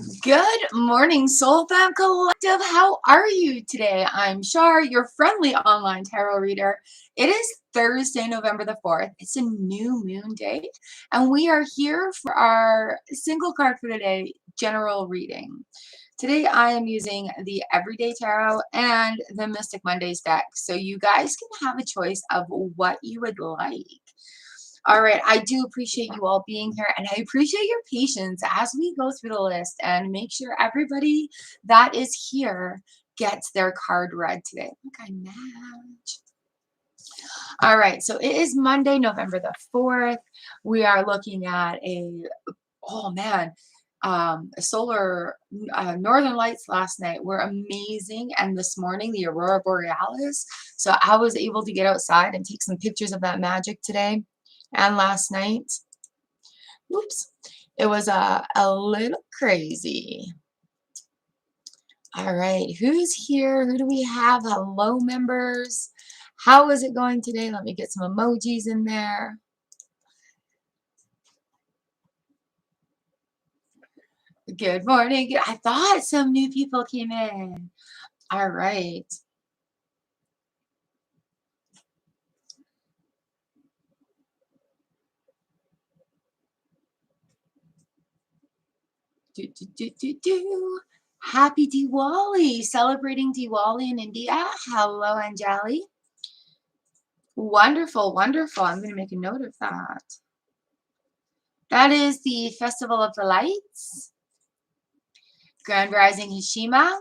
Good morning, Soul Fam Collective. How are you today? I'm Shar, your friendly online tarot reader. It is Thursday, November the 4th. It's a new moon day, and we are here for our single card for today, general reading. Today, I am using the Everyday Tarot and the Mystic Mondays deck, so you guys can have a choice of what you would like. All right, I do appreciate you all being here, and I appreciate your patience as we go through the list and make sure everybody that is here gets their card read today. Look, I match. All right, so it is Monday, November the 4th. We are looking at oh man, solar northern lights last night were amazing, and this morning the aurora borealis. So I was able to get outside and take some pictures of that magic today and last night. Whoops, it was a little crazy. All right, who's here? Who do we have? Hello, members. How is it going today? Let me get some emojis in there. Good morning. I thought some new people came in. All right. Happy Diwali. Celebrating Diwali in India. Hello, Anjali. Wonderful, wonderful. I'm going to make a note of that. That is the Festival of the Lights. Grand Rising Hishima.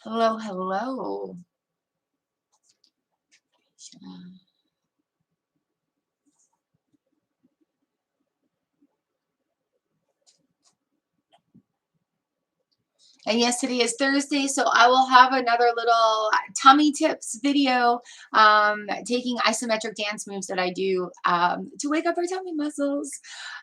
Hello, hello. And yes, today is Thursday, so I will have another little tummy tips video, taking isometric dance moves that I do to wake up our tummy muscles.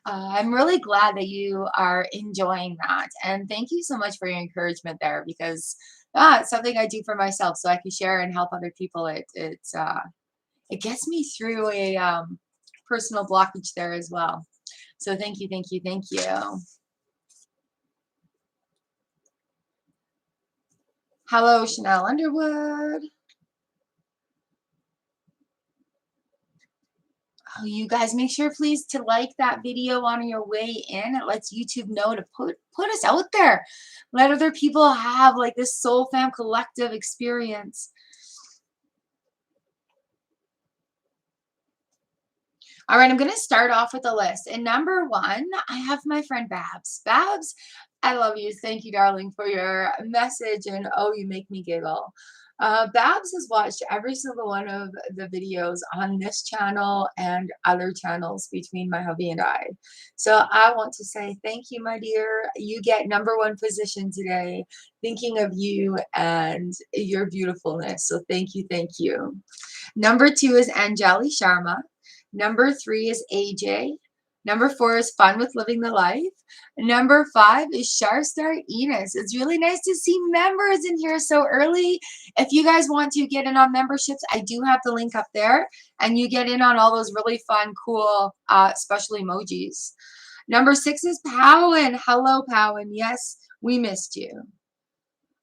I'm really glad that you are enjoying that. And thank you so much for your encouragement there, because it's something I do for myself so I can share and help other people. It gets me through a personal blockage there as well. So thank you, thank you, thank you. Hello, Chanel Underwood. Oh, you guys, make sure please to like that video on your way in. It lets YouTube know to put us out there. Let other people have like this Soul Fam collective experience. All right, I'm going to start off with a list. And number one, I have my friend Babs. Babs, I love you. Thank you, darling, for your message. And oh, you make me giggle. Babs has watched every single one of the videos on this channel and other channels between my hubby and I. So I want to say thank you, my dear. You get #1 position today, thinking of you and your beautifulness. So thank you, thank you. Number 2 is Anjali Sharma. Number 3 is AJ. Number 4 is Fun with Living the Life. Number 5 is Sharstar Enos. It's really nice to see members in here so early. If you guys want to get in on memberships, I do have the link up there, and you get in on all those really fun, cool, special emojis. Number 6 is Powen. Hello, Powen. Yes, we missed you.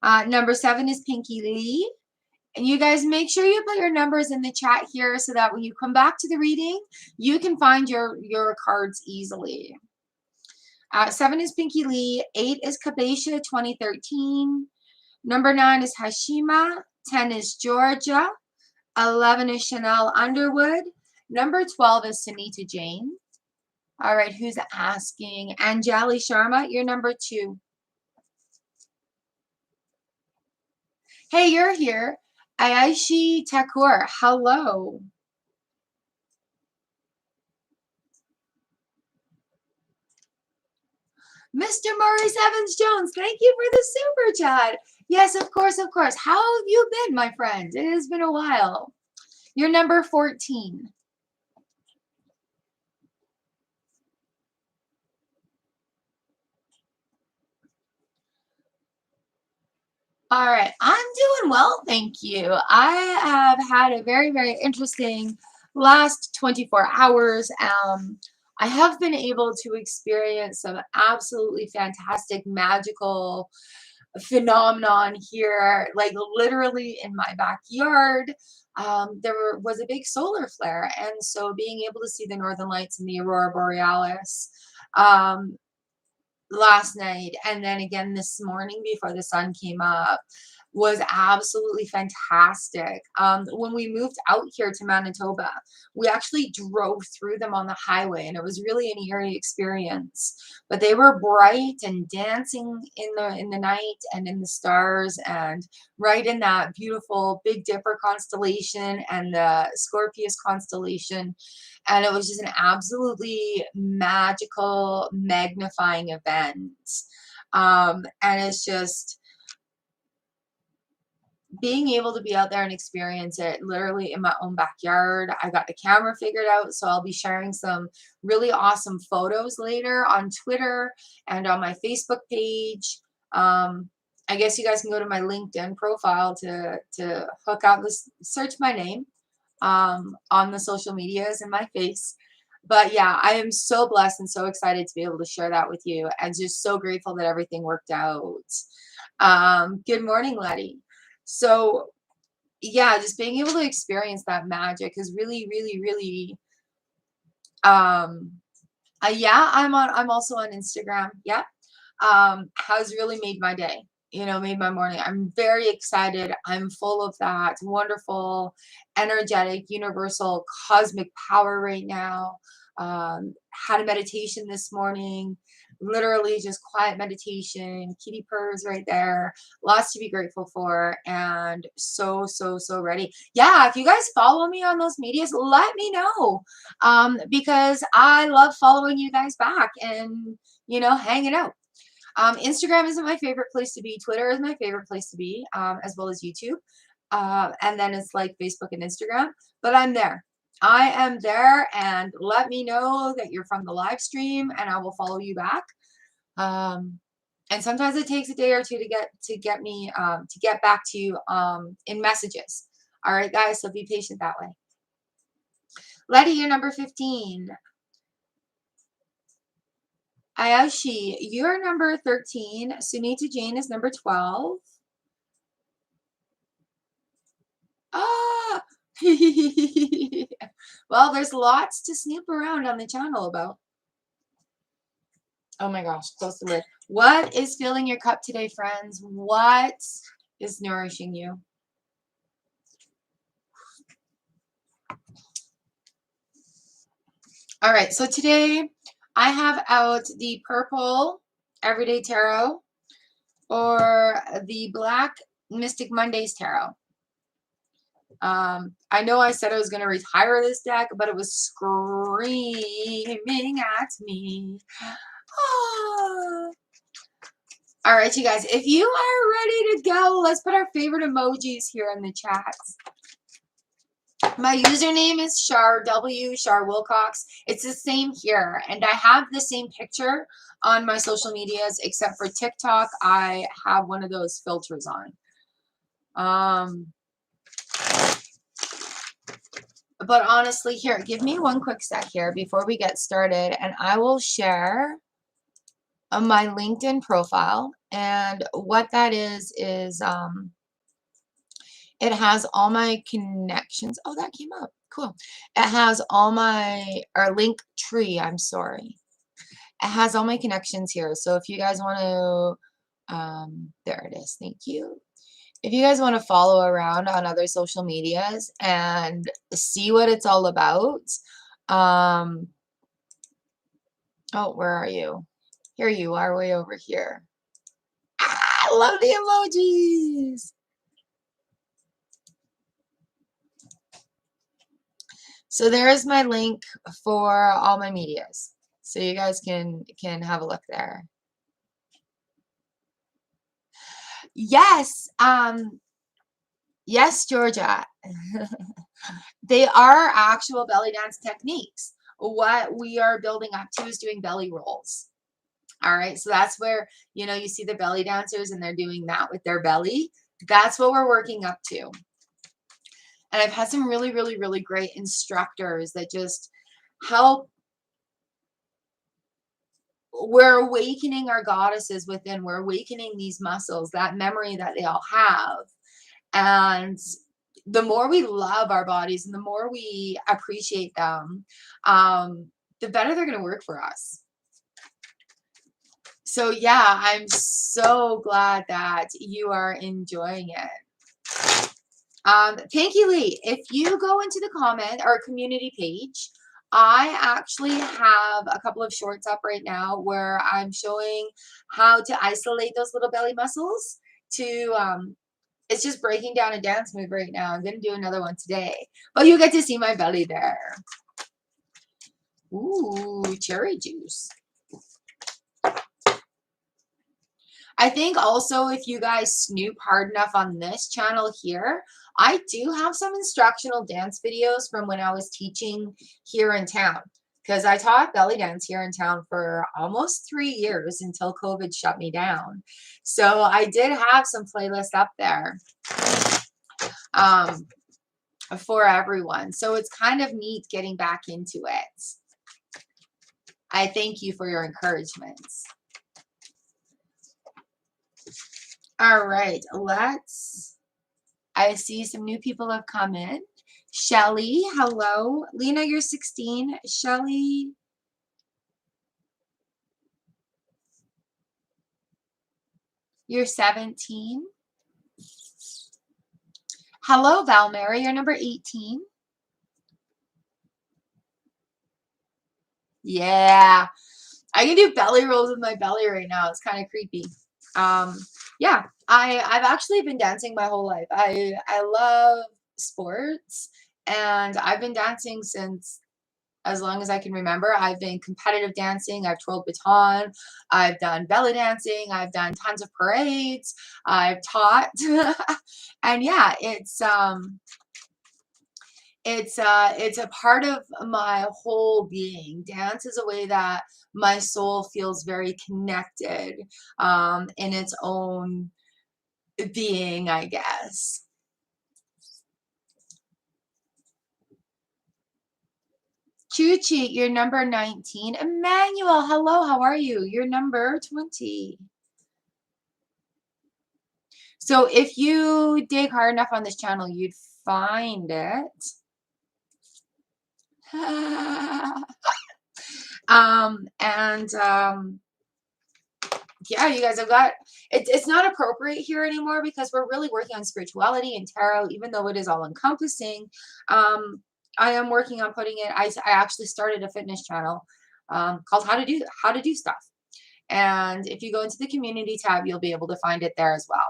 Number 7 is Pinky Lee. And you guys make sure you put your numbers in the chat here so that when you come back to the reading, you can find your cards easily. 7 is Pinky Lee. 8 is Kabesha 2013. Number 9 is Hashima. 10 is Georgia. 11 is Chanel Underwood. Number 12 is Sunita Jane. All right, who's asking? Anjali Sharma, you're number 2. Hey, you're here. Ayashi Thakur, hello. Mr. Maurice Evans-Jones, thank you for the super chat. Yes, of course, of course. How have you been, my friend? It has been a while. You're number 14. All right, I'm doing well, thank you. I have had a very, very interesting last 24 hours. I have been able to experience some absolutely fantastic magical phenomenon here, like literally in my backyard. Was a big solar flare, and so being able to see the northern lights and the aurora borealis um, last night and then again this morning before the sun came up was absolutely fantastic. When we moved out here to Manitoba, we actually drove through them on the highway, and it was really an eerie experience. But they were bright and dancing in the night and in the stars, and right in that beautiful Big Dipper constellation and the Scorpius constellation. And it was just an absolutely magical, magnifying event. And it's just being able to be out there and experience it literally in my own backyard. I got the camera figured out, so I'll be sharing some really awesome photos later on Twitter and on my Facebook page. I guess you guys can go to my LinkedIn profile to hook up this, search my name on the social medias and my face. But yeah, I am so blessed and so excited to be able to share that with you, and just so grateful that everything worked out. Good morning, Letty. So yeah, just being able to experience that magic is really, really, really um yeah, I'm also on Instagram. Yeah. Has really made my day, made my morning. I'm very excited. I'm full of that wonderful, energetic, universal, cosmic power right now. Had a meditation this morning, literally just quiet meditation, kitty purrs right there. Lots to be grateful for, and so, so, so ready. Yeah, if you guys follow me on those medias, let me know. Because I love following you guys back and, hanging out. Instagram isn't my favorite place to be. Twitter is my favorite place to be, as well as YouTube. And then it's like Facebook and Instagram, but I'm there. I am there, and let me know that you're from the live stream, and I will follow you back. And sometimes it takes a day or two to get me to get back to you in messages. All right, guys, so be patient that way. Letty, you're number 15. Ayashi, you're number 13. Sunita Jane is number 12. Ah! Well, there's lots to snoop around on the channel about. Oh my gosh, close the lid. What is filling your cup today, friends? What is nourishing you? All right, so today I have out the purple Everyday Tarot or the black Mystic Mondays Tarot. I know I said I was going to retire this deck, but it was screaming at me. Ah. All right, you guys, if you are ready to go, let's put our favorite emojis here in the chats. My username is Char W, Char Wilcox. It's the same here, and I have the same picture on my social medias, except for TikTok. I have one of those filters on. But honestly, here, give me one quick sec here before we get started, and I will share my LinkedIn profile. And what that is it has all my connections. Oh, that came up. Cool. It has all my, or link tree, I'm sorry. It has all my connections here. So if you guys want to, there it is. Thank you. If you guys want to follow around on other social medias and see what it's all about, oh, where are you? Here you are, way over here. Ah, I love the emojis. So there's my link for all my medias. So you guys can have a look there. Yes, yes, Georgia. They are actual belly dance techniques. What we are building up to is doing belly rolls. All right, so that's where, you see the belly dancers and they're doing that with their belly. That's what we're working up to. And I've had some really, really, really great instructors that just help we're awakening our goddesses within. We're awakening these muscles, that memory that they all have. And the more we love our bodies and the more we appreciate them, the better they're going to work for us. So yeah, I'm so glad that you are enjoying it. Thank you, Lee. If you go into the comment or community page, I actually have a couple of shorts up right now where I'm showing how to isolate those little belly muscles to, it's just breaking down a dance move right now. I'm going to do another one today. But you get to see my belly there. Ooh, cherry juice. I think also if you guys snoop hard enough on this channel here, I do have some instructional dance videos from when I was teaching here in town. Because I taught belly dance here in town for almost 3 years until COVID shut me down. So I did have some playlists up there for everyone. So it's kind of neat getting back into it. I thank you for your encouragements. All right, I see some new people have come in. Shelly, hello. Lena, you're 16. Shelly. You're 17. Hello, Val Mary, you're number 18. Yeah. I can do belly rolls with my belly right now. It's kind of creepy. Yeah, I've actually been dancing my whole life. I love sports, and I've been dancing since as long as I can remember. I've been competitive dancing, I've twirled baton, I've done belly dancing, I've done tons of parades, I've taught. And yeah, it's a part of my whole being. Dance is a way that my soul feels very connected in its own being, I guess. Chuchi, you're number 19. Emmanuel, hello, how are you? You're number 20. So if you dig hard enough on this channel, you'd find it. Yeah, you guys have got it's not appropriate here anymore because we're really working on spirituality and tarot, even though it is all encompassing. I am working on putting it. I actually started a fitness channel called how to do stuff. And if you go into the community tab, you'll be able to find it there as well.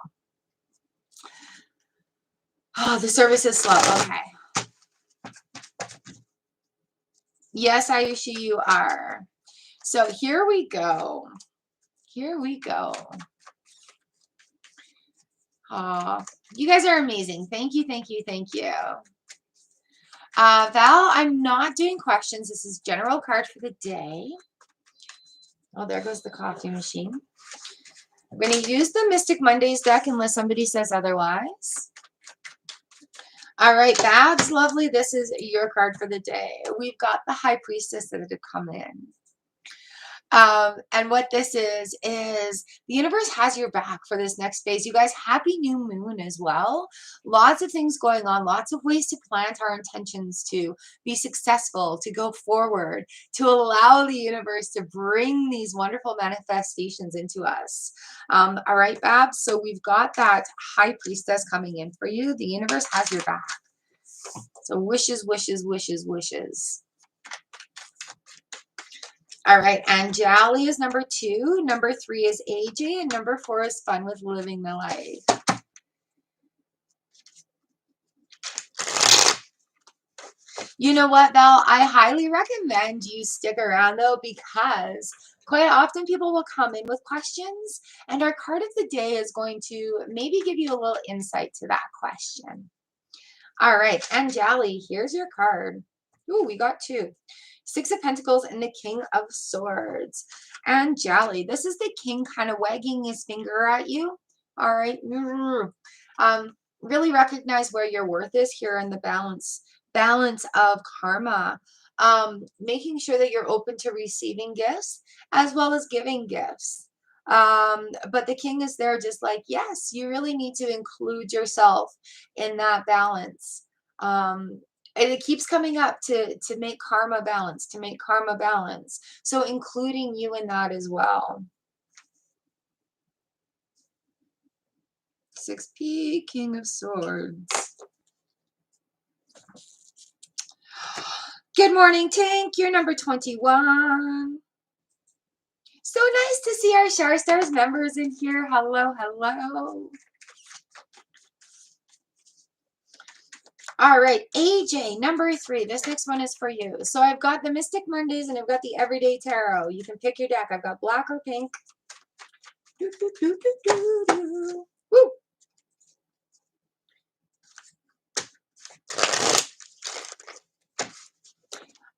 Oh, the service is slow. Okay. Yes, Ayushi, you are. So here we go. Here we go. Oh, you guys are amazing. Thank you, thank you, thank you. Val, I'm not doing questions. This is general card for the day. Oh, there goes the coffee machine. I'm going to use the Mystic Mondays deck unless somebody says otherwise. All right, Babs, lovely. This is your card for the day. We've got the High Priestess that have come in. And what this is the universe has your back for this next phase. You guys, happy new moon as well. Lots of things going on, lots of ways to plant our intentions to be successful, to go forward, to allow the universe to bring these wonderful manifestations into us. All right, Babs, so we've got that High Priestess coming in for you. The universe has your back. So wishes, wishes, wishes, wishes. All right, Anjali is number 2. Number 3 is AJ, and number 4 is Fun with Living the Life. You know what, Val? I highly recommend you stick around, though, because quite often people will come in with questions, and our card of the day is going to maybe give you a little insight to that question. All right, Anjali, here's your card. Ooh, we got 2. 6 of Pentacles and the King of Swords. And Jolly, this is the king kind of wagging his finger at you. All right. Really recognize where your worth is here in the balance of karma. Making sure that you're open to receiving gifts as well as giving gifts. But the king is there just like, yes, you really need to include yourself in that balance. And it keeps coming up to make karma balance, to make karma balance. So including you in that as well. 6p, King of Swords. Good morning, Tink. You're number 21. So nice to see our Shar Stars members in here. Hello, hello. All right, AJ, number 3. This next one is for you. So I've got the Mystic Mondays and I've got the Everyday Tarot. You can pick your deck. I've got black or pink. Do, do, do, do, do, do. Woo!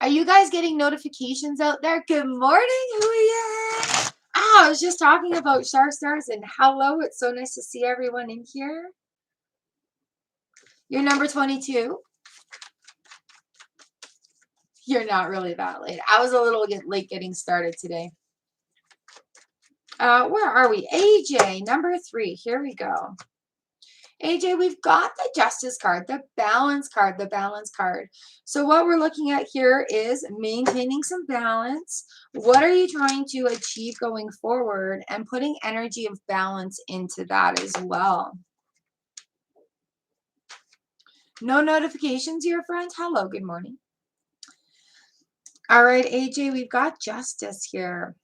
Are you guys getting notifications out there? Good morning, Huya. I was just talking about Shar Stars and hello. It's so nice to see everyone in here. You're number 22. You're not really that late. I was a little late getting started today. Where are we? AJ, number 3. Here we go. AJ, we've got the Justice card, the Balance card, the Balance card. So what we're looking at here is maintaining some balance. What are you trying to achieve going forward and putting energy of balance into that as well. No notifications, your friend? Hello, good morning. All right, AJ, we've got Justice here.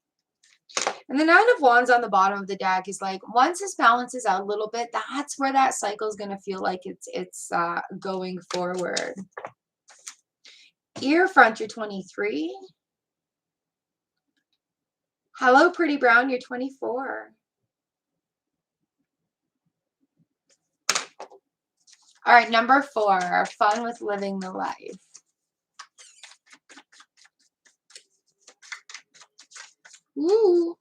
And the 9 of Wands on the bottom of the deck is like, once this balances out a little bit, that's where that cycle is going to feel like it's going forward. Ear front, you're 23. Hello, Pretty Brown, you're 24. All right, number 4, fun with living the life. Ooh.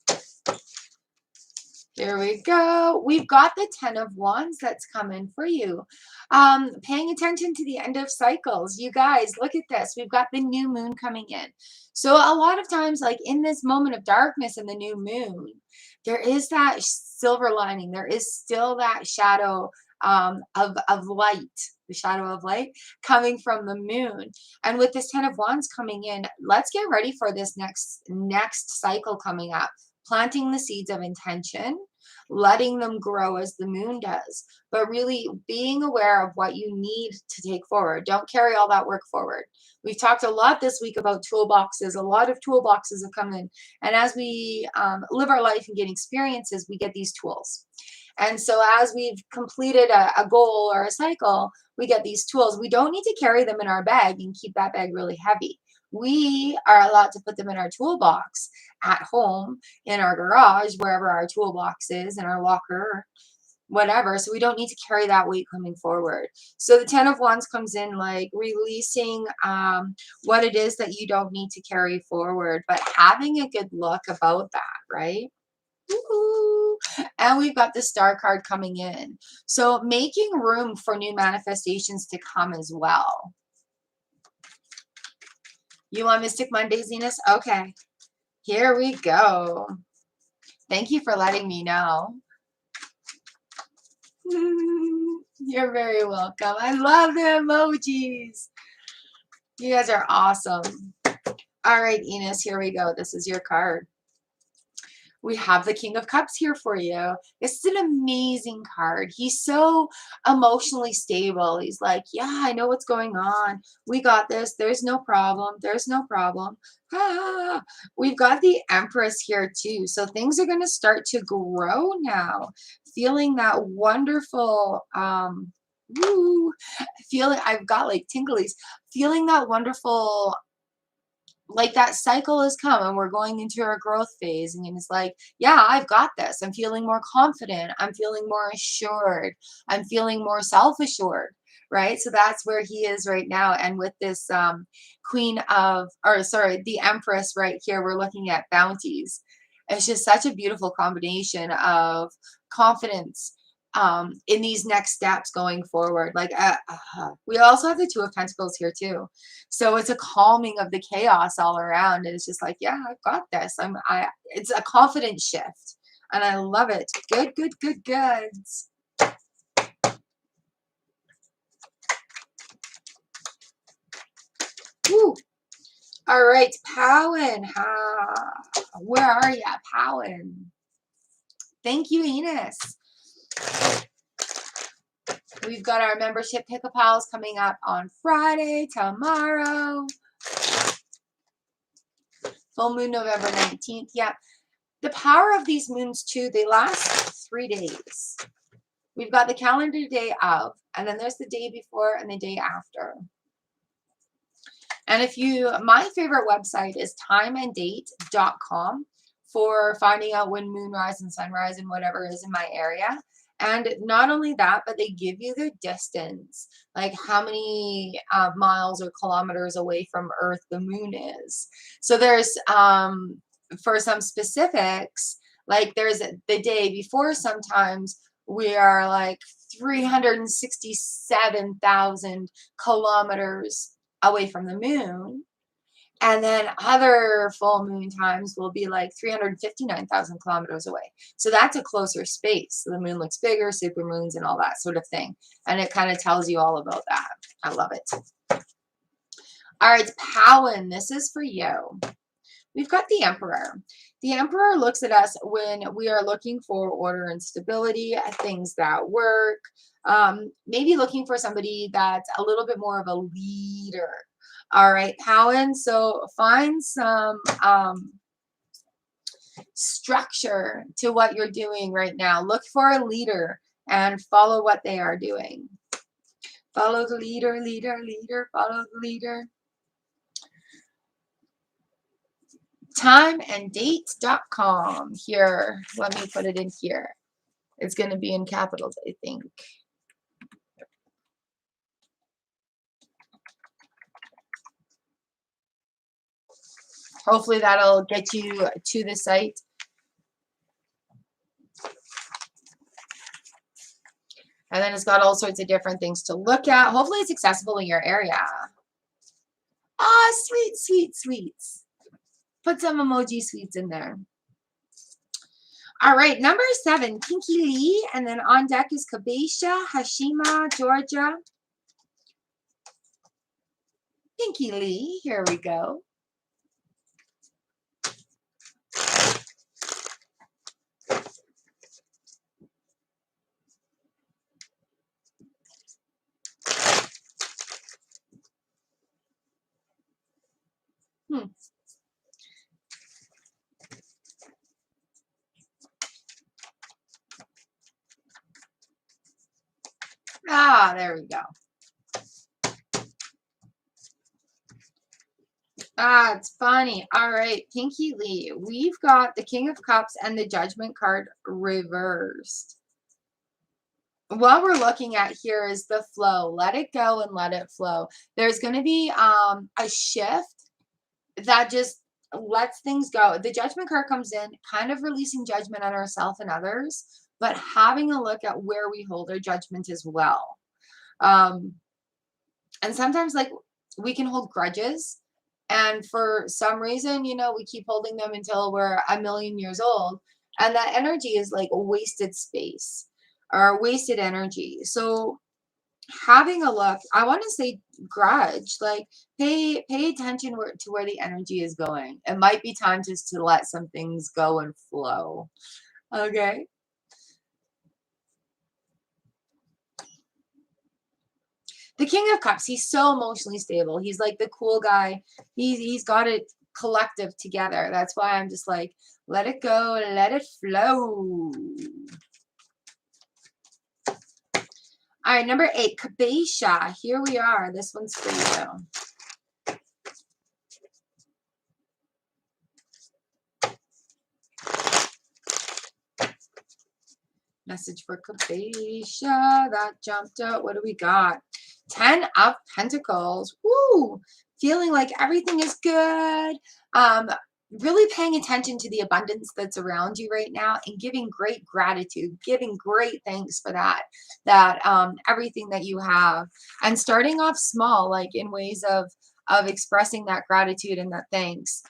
Here we go. We've got the 10 of Wands that's coming for you. Paying attention to the end of cycles. You guys, look at this. We've got the new moon coming in. So a lot of times, like in this moment of darkness and the new moon, there is that silver lining. There is still that shadow of light, the shadow of light coming from the moon. And with this 10 of Wands coming in, let's get ready for this next cycle coming up. Planting the seeds of intention, letting them grow as the moon does, but really being aware of what you need to take forward. Don't carry all that work forward. We've talked a lot this week about toolboxes. A lot of toolboxes have come in. And as we live our life and get experiences, we get these tools. And so as we've completed a goal or a cycle, we get these tools. We don't need to carry them in our bag and keep that bag really heavy. We are allowed to put them in our toolbox at home, in our garage, wherever our toolbox is, in our locker, whatever. So we don't need to carry that weight coming forward. So the 10 of Wands comes in like releasing what it is that you don't need to carry forward, but having a good look about that, right? Ooh. And we've got the Star card coming in. So making room for new manifestations to come as well. You want Mystic Monday, Venus? Okay. Here we go. Thank you for letting me know. You're very welcome. I love the emojis. You guys are awesome. All right, Enos, here we go. This is your card. We have the King of Cups here for you. This is an amazing card. He's so emotionally stable. He's like, yeah, I know what's going on. We got this. There's no problem. There's no problem. Ah. We've got the Empress here too. So things are going to start to grow now. Feeling that wonderful, feeling, I've got like tinglies. Feeling that wonderful, like that cycle has come and we're going into our growth phase, and it's like, yeah, I've got this. I'm feeling more confident. I'm feeling more assured. I'm feeling more self-assured, right? So that's where he is right now. And with this the Empress right here, we're looking at bounties. It's just such a beautiful combination of confidence, in these next steps going forward. Like we also have the Two of Pentacles here too, so it's a calming of the chaos all around. And it's just like, yeah, I've got this. It's a confident shift, and I love it. Good, good, good, good. Woo. All right, Powen. Where are you, Powen? Thank you, Enos. We've got our membership pick-a-pals coming up on Friday, tomorrow. Full moon November 19th. Yeah. The power of these moons too, they last 3 days. We've got the calendar day of, and then there's the day before and the day after. And my favorite website is timeanddate.com for finding out when moonrise and sunrise and whatever is in my area. And not only that, but they give you the distance, like how many miles or kilometers away from Earth the moon is. So there's, for some specifics, like there's the day before, sometimes we are like 367,000 kilometers away from the moon. And then other full moon times will be like 359,000 kilometers away. So that's a closer space. So the moon looks bigger, super moons and all that sort of thing. And it kind of tells you all about that. I love it. All right, Powen, this is for you. We've got the Emperor. The Emperor looks at us when we are looking for order and stability, things that work, maybe looking for somebody that's a little bit more of a leader. All right, Powen, so find some structure to what you're doing right now. Look for a leader and follow what they are doing. Follow the leader, leader, leader, follow the leader. Timeanddate.com. Here, let me put it in here. It's going to be in capitals, I think. Hopefully that'll get you to the site. And then it's got all sorts of different things to look at. Hopefully it's accessible in your area. Ah, sweet, sweet, sweets. Put some emoji sweets in there. All right, number 7, Pinky Lee. And then on deck is Kabesha, Hashima, Georgia. Pinky Lee, here we go. Ah, there we go. Ah, it's funny. All right, Pinky Lee. We've got the King of Cups and the Judgment card reversed. What we're looking at here is the flow. Let it go and let it flow. There's going to be a shift that just lets things go. The Judgment card comes in, kind of releasing judgment on ourselves and others, but having a look at where we hold our judgment as well. And sometimes, like, we can hold grudges. And for some reason, we keep holding them until we're 1,000,000 years old. And that energy is like a wasted space or wasted energy. So having a look, I want to say grudge, like pay attention to where the energy is going. It might be time just to let some things go and flow. Okay. The King of Cups, he's so emotionally stable. He's like the cool guy. He's got it collective together. That's why I'm just like, let it go, let it flow. All right, number 8, Kabesha. Here we are. This one's for you. Message for Kabesha. That jumped out. What do we got? 10 of Pentacles. Woo! Feeling like everything is good. really paying attention to the abundance that's around you right now and giving great gratitude, giving great thanks for that everything that you have, and starting off small, like in ways of expressing that gratitude and that thanks.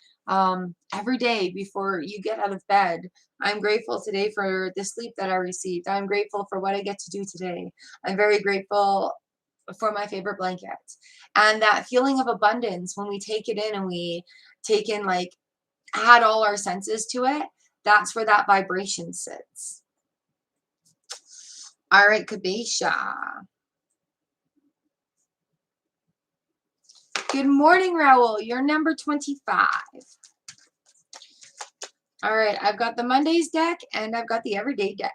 Every day before you get out of bed, I'm grateful today for the sleep that I received. I'm grateful for what I get to do today. I'm very grateful for my favorite blanket. And that feeling of abundance, when we take it in and we take in, like, add all our senses to it, that's where that vibration sits. All right, Kabesha. Good morning, Raul. You're number 25. All right, I've got the Mondays deck and I've got the Everyday deck.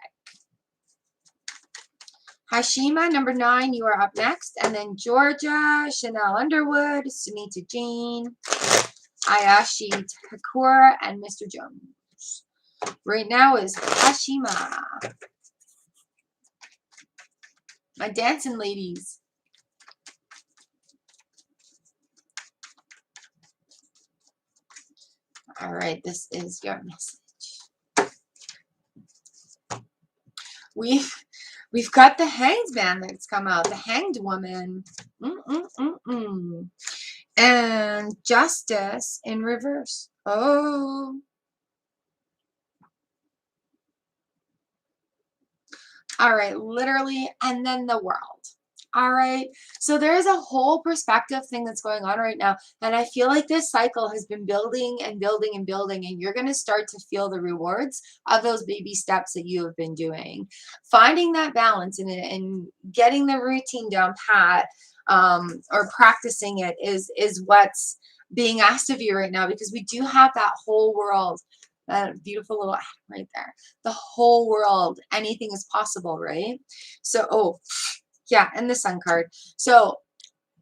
Hashima, number 9, you are up next. And then Georgia, Chanel Underwood, Sunita Jean, Ayashi Takura, and Mr. Jones. Right now is Hashima. My dancing ladies. All right, this is your message. We've got the Hanged Man that's come out, the Hanged Woman. And Justice in reverse. Oh. All right, literally, and then the world. All right, so there's a whole perspective thing that's going on right now, and I feel like this cycle has been building and building and building, and you're going to start to feel the rewards of those baby steps that you have been doing. Finding that balance and getting the routine down pat, or practicing it is what's being asked of you right now, because we do have that whole world. That beautiful little right there. The whole world. Anything is possible, right? So, oh, yeah, and the Sun card. So,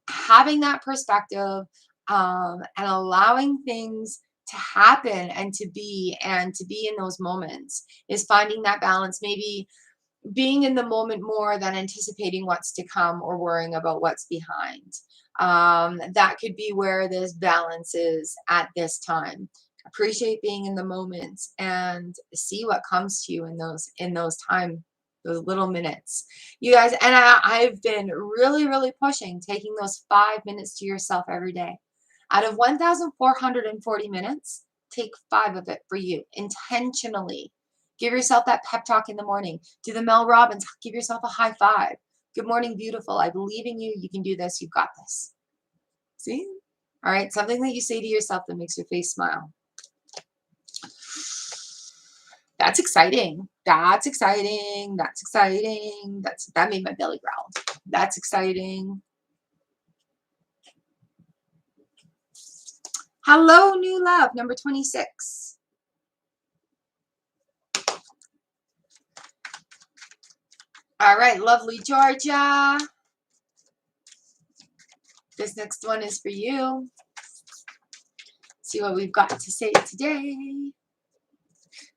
having that perspective, and allowing things to happen and to be in those moments is finding that balance. Maybe being in the moment more than anticipating what's to come or worrying about what's behind. That could be where this balance is at this time. Appreciate being in the moment and see what comes to you in those those little minutes, you guys. And I've been really pushing taking those 5 minutes to yourself every day. Out of 1,440 minutes, take 5 of it for you intentionally. Give yourself that pep talk in the morning. Do the Mel Robbins. Give yourself a high five. Good morning, beautiful. I believe in you. You can do this. You've got this. See? All right. Something that you say to yourself that makes your face smile. That's exciting. That's exciting. That's exciting. That made my belly growl. That's exciting. Hello, new love, number 26. All right, lovely Georgia. This next one is for you. See what we've got to say today.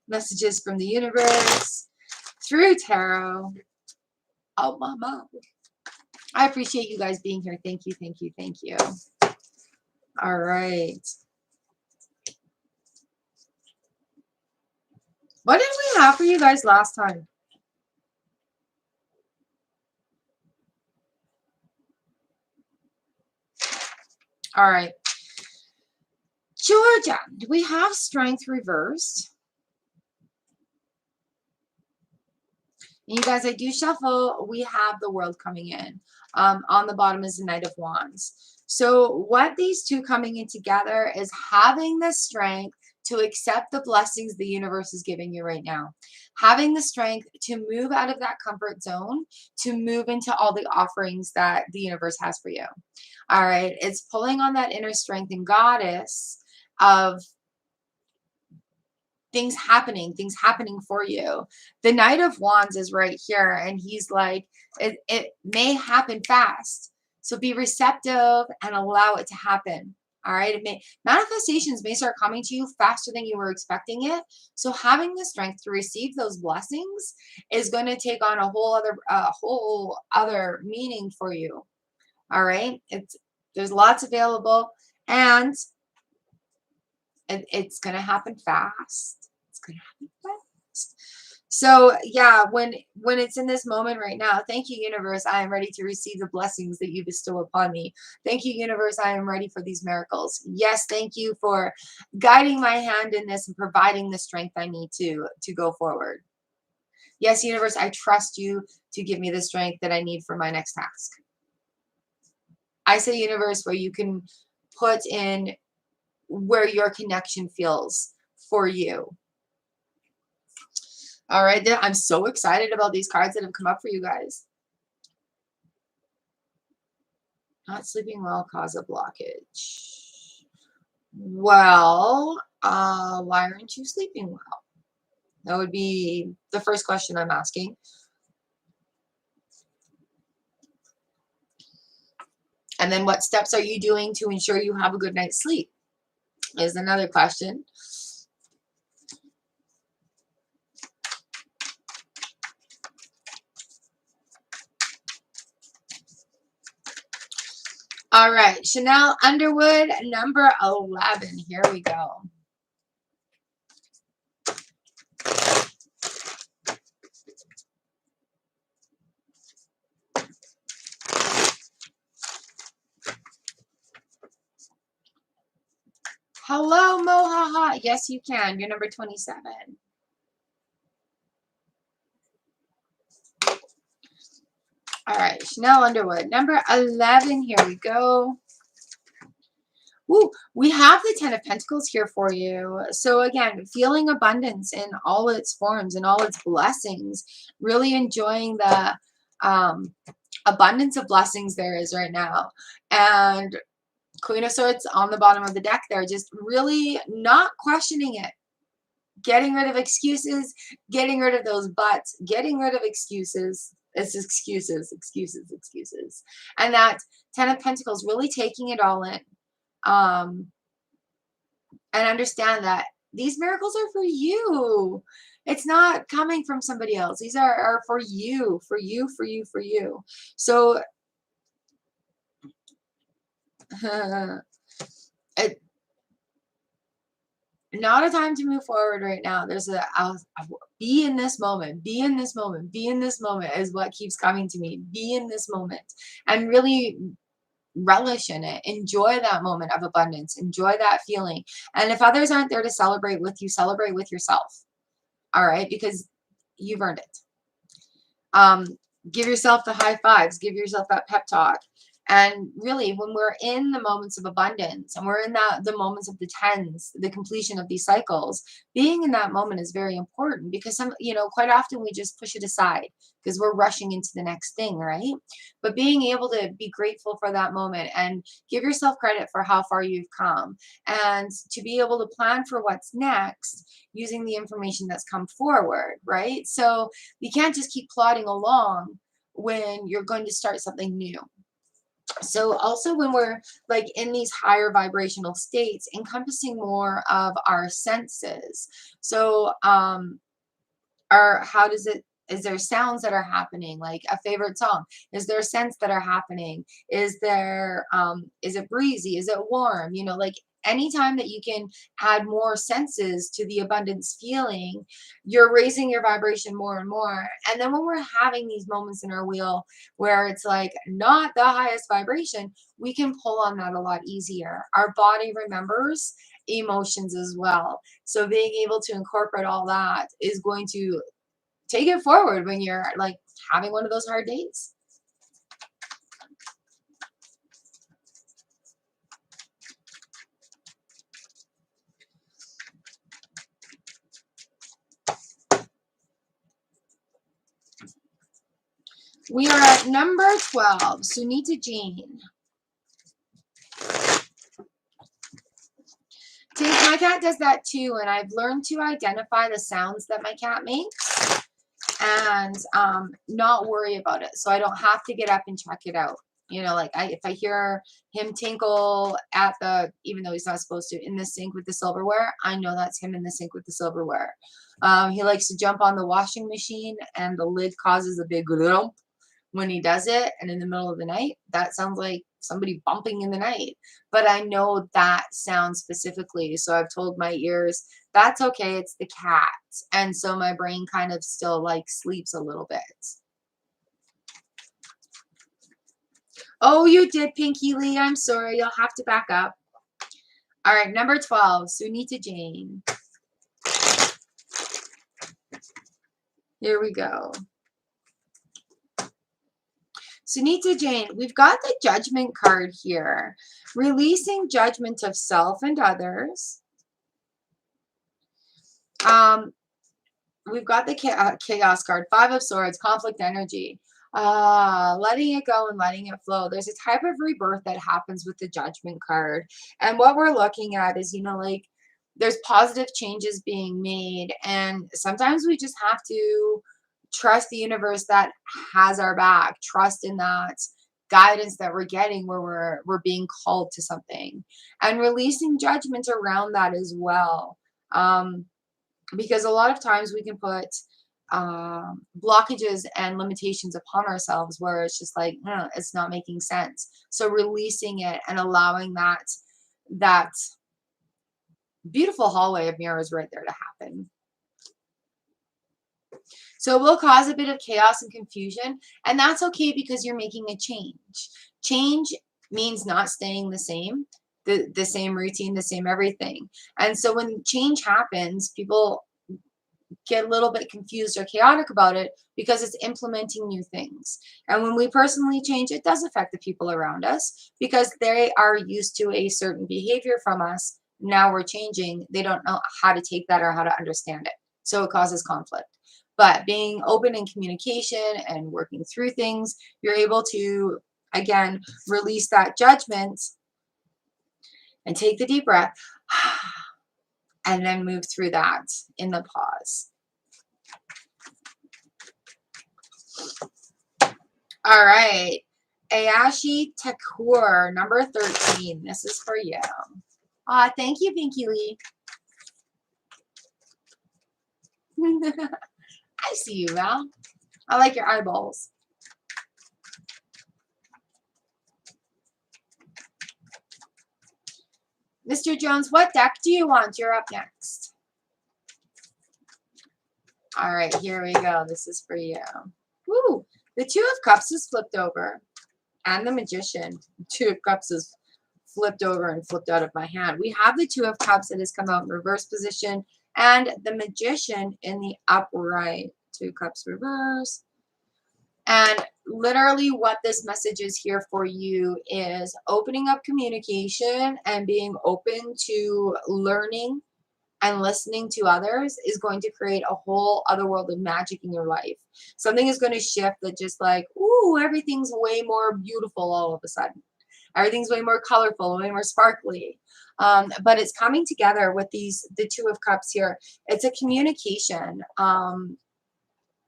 Messages from the universe through tarot. Oh, mama. I appreciate you guys being here. Thank you, thank you, thank you. All right. What did we have for you guys last time? All right. Georgia, do we have strength reversed? And you guys, I do shuffle. We have the world coming in. On the bottom is the Knight of Wands. So what these two coming in together is having the strength to accept the blessings the universe is giving you right now. Having the strength to move out of that comfort zone, to move into all the offerings that the universe has for you. All right. It's pulling on that inner strength and goddess of things happening for you. The Knight of Wands is right here, and he's like, it may happen fast. So be receptive and allow it to happen. All right. Manifestations may start coming to you faster than you were expecting it. So having the strength to receive those blessings is going to take on a whole other meaning for you. All right. There's lots available, and It's going to happen fast. It's going to happen fast. So yeah, when it's in this moment right now, thank you, universe. I am ready to receive the blessings that you bestow upon me. Thank you, universe. I am ready for these miracles. Yes, thank you for guiding my hand in this and providing the strength I need to go forward. Yes, universe, I trust you to give me the strength that I need for my next task. I say, universe, where you can put in where your connection feels for you. All right, I'm so excited about these cards that have come up for you guys. Not sleeping well cause a blockage. Well, why aren't you sleeping well? That would be the first question I'm asking. And then what steps are you doing to ensure you have a good night's sleep is another question. All right, Chanel Underwood, number 11. Here we go. Hello, Mohaha. Yes, you can. You're number 27. All right, Chanel Underwood, number 11. Here we go. Woo, we have the 10 of Pentacles here for you. So again, feeling abundance in all its forms and all its blessings. Really enjoying the abundance of blessings there is right now. And Queen of Swords on the bottom of the deck there, just really not questioning it. Getting rid of excuses, getting rid of those buts, getting rid of excuses. It's excuses. And that 10 of Pentacles, really taking it all in. And understand that these miracles are for you. It's not coming from somebody else. These are for you, for you, for you, for you. So not a time to move forward right now. There's be in this moment, be in this moment, be in this moment is what keeps coming to me. Be in this moment and really relish in it. Enjoy that moment of abundance. Enjoy that feeling. And if others aren't there to celebrate with you, celebrate with yourself. All right, because you've earned it. Give yourself the high fives. Give yourself that pep talk. And really, when we're in the moments of abundance and we're in the moments of the tens, the completion of these cycles, being in that moment is very important because quite often we just push it aside because we're rushing into the next thing, right? But being able to be grateful for that moment and give yourself credit for how far you've come and to be able to plan for what's next using the information that's come forward, right? So you can't just keep plodding along when you're going to start something new. So also when we're like in these higher vibrational states, encompassing more of our senses. So is there sounds that are happening, like a favorite song? Is there scents that are happening? Is it breezy? Is it warm? Like anytime that you can add more senses to the abundance feeling, you're raising your vibration more and more. And then when we're having these moments in our wheel where it's like not the highest vibration, we can pull on that a lot easier. Our body remembers emotions as well. So being able to incorporate all that is going to take it forward when you're like having one of those hard days. We are at number 12, Sunita Jean. My cat does that too, and I've learned to identify the sounds that my cat makes and not worry about it. So I don't have to get up and check it out. Like if I hear him tinkle at even though he's not supposed to, in the sink with the silverware, I know that's him in the sink with the silverware. He likes to jump on the washing machine and the lid causes a big lump when he does it. And in the middle of the night, that sounds like somebody bumping in the night, but I know that sound specifically. So I've told my ears, that's okay, it's the cat. And so my brain kind of still like sleeps a little bit. Oh, you did, Pinky Lee. I'm sorry. You'll have to back up. All right, number 12, Sunita Jane. Here we go. Sunita Jane, we've got the Judgment card here. Releasing judgment of self and others. We've got the Chaos card, 5 of Swords, conflict energy. Letting it go and letting it flow. There's a type of rebirth that happens with the Judgment card. And what we're looking at is, you know, like there's positive changes being made. And sometimes we just have to trust the universe that has our back, trust in that guidance that we're getting where we're being called to something, and releasing judgment around that as well. Because a lot of times we can put blockages and limitations upon ourselves where it's just like, no, it's not making sense. So releasing it and allowing that beautiful hallway of mirrors right there to happen. So it will cause a bit of chaos and confusion, and that's okay because you're making a change. Change means not staying the same, the same routine, the same everything. And so when change happens, people get a little bit confused or chaotic about it because it's implementing new things. And when we personally change, it does affect the people around us because they are used to a certain behavior from us. Now we're changing. They don't know how to take that or how to understand it. So it causes conflict. But being open in communication and working through things, you're able to, again, release that judgment and take the deep breath and then move through that in the pause. All right. Ayashi Takur, number 13. This is for you. Thank you, Pinky Lee. I see you, Val. I like your eyeballs. Mr. Jones, what deck do you want? You're up next. All right, here we go. This is for you. Woo! The Two of Cups is flipped over. And the Magician. Two of Cups is flipped over and flipped out of my hand. We have the Two of Cups that has come out in reverse position. And the Magician in the upright. Two Cups reverse. And literally what this message is here for you is opening up communication and being open to learning and listening to others is going to create a whole other world of magic in your life. Something is going to shift that just like, ooh, everything's way more beautiful all of a sudden. Everything's way more colorful, way more sparkly. But it's coming together with the Two of Cups here. It's a communication.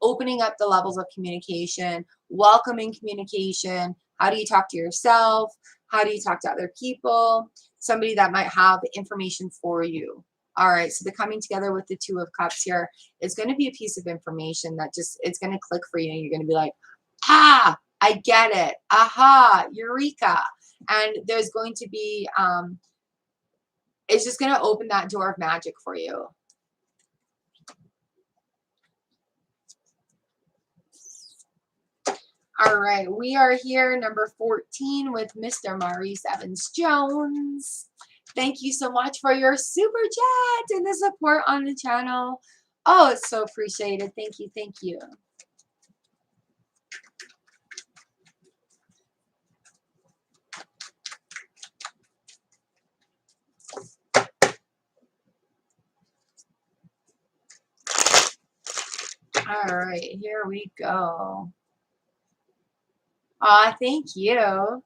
Opening up the levels of communication, welcoming communication. How do you talk to yourself? How do you talk to other people? Somebody that might have information for you. All right, so the coming together with the Two of Cups here is going to be a piece of information that just, it's going to click for you. You're going to be like, I get it. Aha, eureka. And there's going to be, it's just going to open that door of magic for you. All right, we are here, number 14, with Mr. Maurice Evans-Jones. Thank you so much for your super chat and the support on the channel. Oh, it's so appreciated. Thank you, thank you. All right, here we go. Thank you.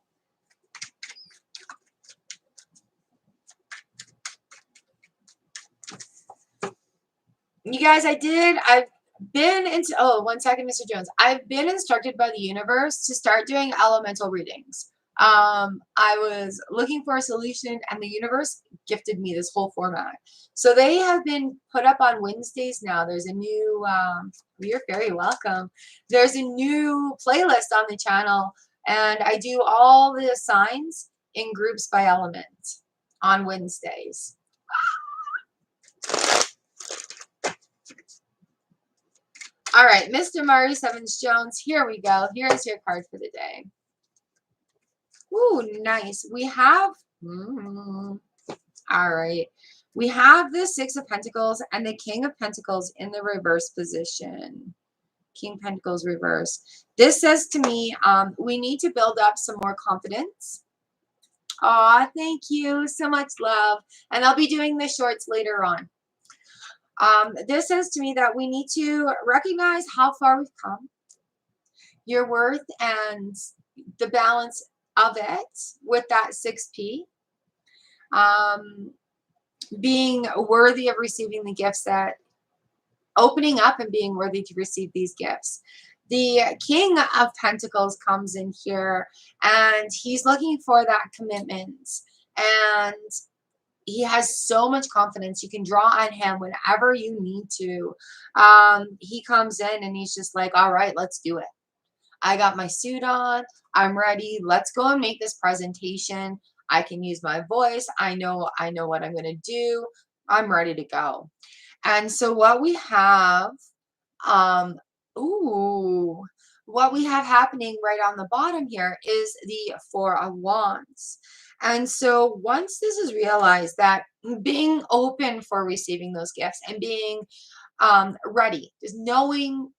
You guys, I've been into, oh, 1 second, Mr. Jones. I've been instructed by the universe to start doing elemental readings. I was looking for a solution and the universe gifted me this whole format. So they have been put up on Wednesdays now. There's a new, you're very welcome. There's a new playlist on the channel And I do all the signs in groups by element on Wednesdays. All right, Mr. Murray Sevens Jones, here we go. Here's your card for the day. Ooh, nice. We have, all right. We have the Six of Pentacles and the King of Pentacles in the reverse position. King Pentacles reverse. This says to me, we need to build up some more confidence. Aw, thank you. So much love. And I'll be doing the shorts later on. This says to me that we need to recognize how far we've come, your worth, and the balance of it with that 6P. Being worthy of receiving the gifts that, opening up and being worthy to receive these gifts. The King of Pentacles comes in here and he's looking for that commitment, and he has so much confidence. You can draw on him whenever you need to. He comes in and he's just like, all right, let's do it. I got my suit on. I'm ready. Let's go and make this presentation. I can use my voice. I know what I'm going to do. I'm ready to go. And so what we have, what we have happening right on the bottom here is the Four of Wands. And so once this is realized, that being open for receiving those gifts and being ready, just knowing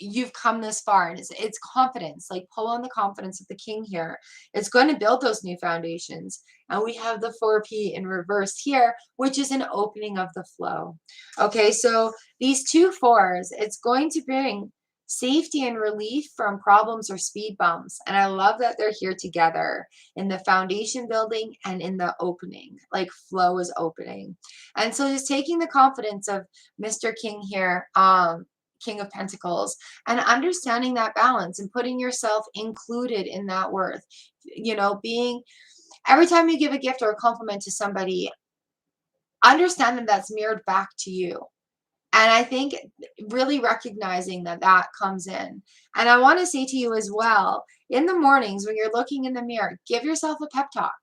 you've come this far, and it's confidence, like pull on the confidence of the King here. It's going to build those new foundations. And we have the 4P in reverse here, which is an opening of the flow. Okay, so these two fours, it's going to bring safety and relief from problems or speed bumps. And I love that they're here together in the foundation building and in the opening, like flow is opening. And so just taking the confidence of Mr. King here, King of Pentacles, and understanding that balance and putting yourself included in that worth. You know, being, every time you give a gift or a compliment to somebody, understand that that's mirrored back to you. And I think really recognizing that that comes in. And I want to say to you as well, in the mornings when you're looking in the mirror, give yourself a pep talk.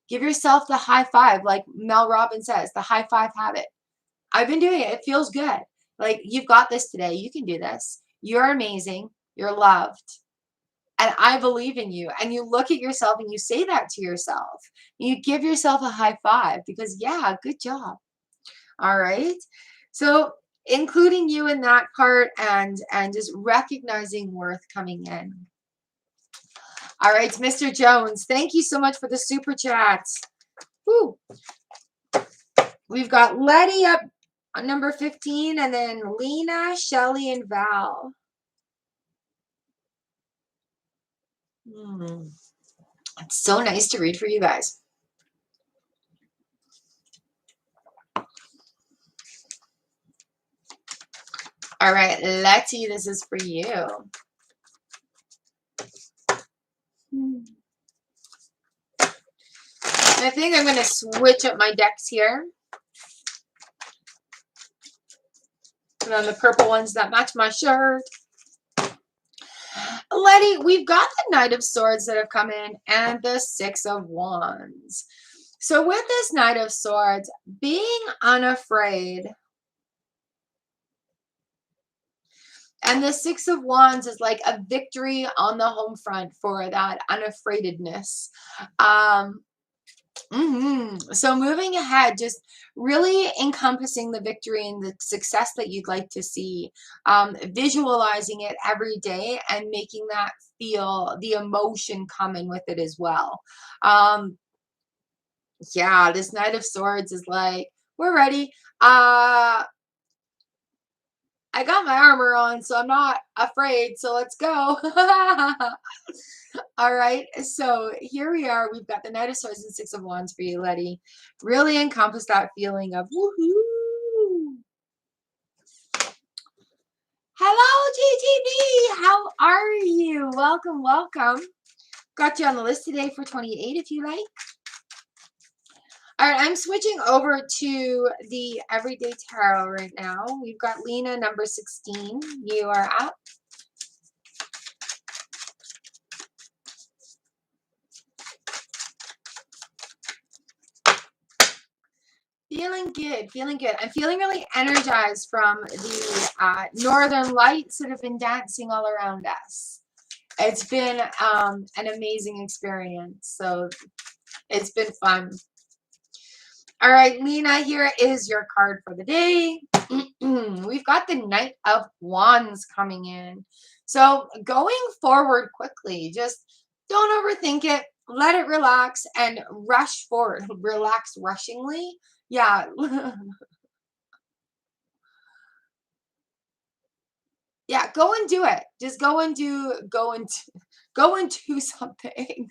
Give yourself the high five, like Mel Robbins says, the high five habit. I've been doing it. It feels good. Like, you've got this today. You can do this. You're amazing. You're loved. And I believe in you. And you look at yourself and you say that to yourself. You give yourself a high five because, yeah, good job. All right. So including you in that part, and just recognizing worth coming in. All right, Mr. Jones, thank you so much for the super chats. Woo. We've got Letty up on number 15, and then Lena, Shelly, and Val. It's so nice to read for you guys. All right, Letty, this is for you. I think I'm going to switch up my decks here. And then the purple ones that match my shirt. Letty, we've got the Knight of Swords that have come in and the Six of Wands. So with this Knight of Swords, being unafraid, and the Six of Wands is like a victory on the home front for that unafraidedness. So moving ahead, just really encompassing the victory and the success that you'd like to see, visualizing it every day and making that feel the emotion coming with it as well. Yeah, this Knight of Swords is like, we're ready. I got my armor on, so I'm not afraid. So let's go. All right. So here we are. We've got the Knight of Swords and Six of Wands for you, Letty. Really encompass that feeling of woohoo. Hello, GTB. How are you? Welcome, welcome. Got you on the list today for 28 if you like. All right, I'm switching over to the Everyday Tarot right now. We've got Lena, number 16. You are up. Feeling good, feeling good. I'm feeling really energized from the northern lights that have been dancing all around us. It's been an amazing experience. So it's been fun. All right, Lena, here is your card for the day. We've got the Knight of Wands coming in. So going forward quickly, just don't overthink it. Let it relax and rush forward. Relax rushingly. Yeah. Yeah, go and do it. Just go and do something.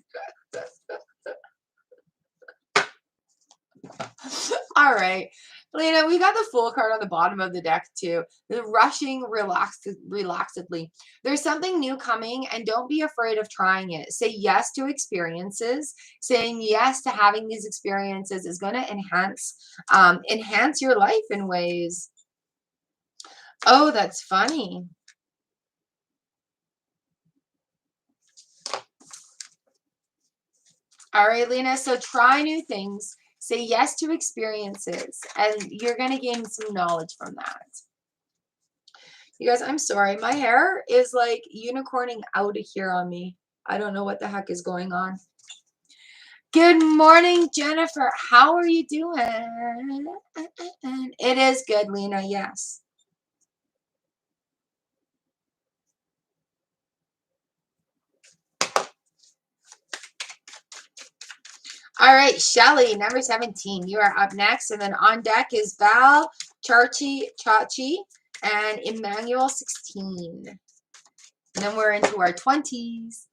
All right. Lena, we got the Fool card on the bottom of the deck too. The rushing relaxedly. There's something new coming and don't be afraid of trying it. Say yes to experiences. Saying yes to having these experiences is going to enhance your life in ways. Oh, that's funny. All right, Lena. So try new things. Say yes to experiences, and you're going to gain some knowledge from that. You guys, I'm sorry. My hair is like unicorning out of here on me. I don't know what the heck is going on. Good morning, Jennifer. How are you doing? It is good, Lena. Yes. All right, Shelly, number 17. You are up next. And then on deck is Val, Chachi, and Emmanuel 16. And then we're into our 20s.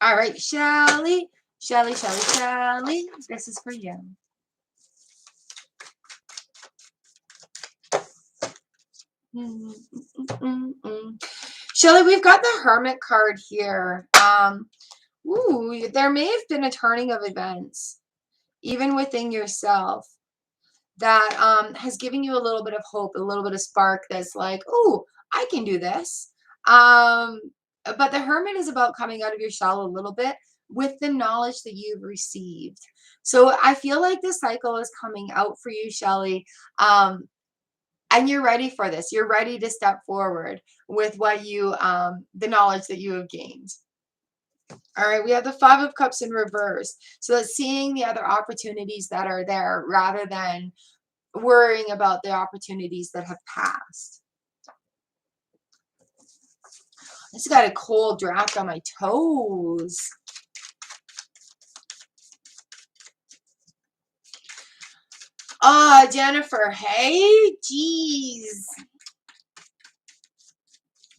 All right, Shelly. Shelly. This is for you. Shelly, we've got the Hermit card here. There may have been a turning of events, even within yourself, that has given you a little bit of hope, a little bit of spark that's like, oh, I can do this. But the Hermit is about coming out of your shell a little bit with the knowledge that you've received. So I feel like the cycle is coming out for you, Shelly. And you're ready for this. You're ready to step forward with what the knowledge that you have gained. All right, we have the Five of Cups in reverse. So that's seeing the other opportunities that are there rather than worrying about the opportunities that have passed. I just got a cold draft on my toes. Jennifer, hey, geez.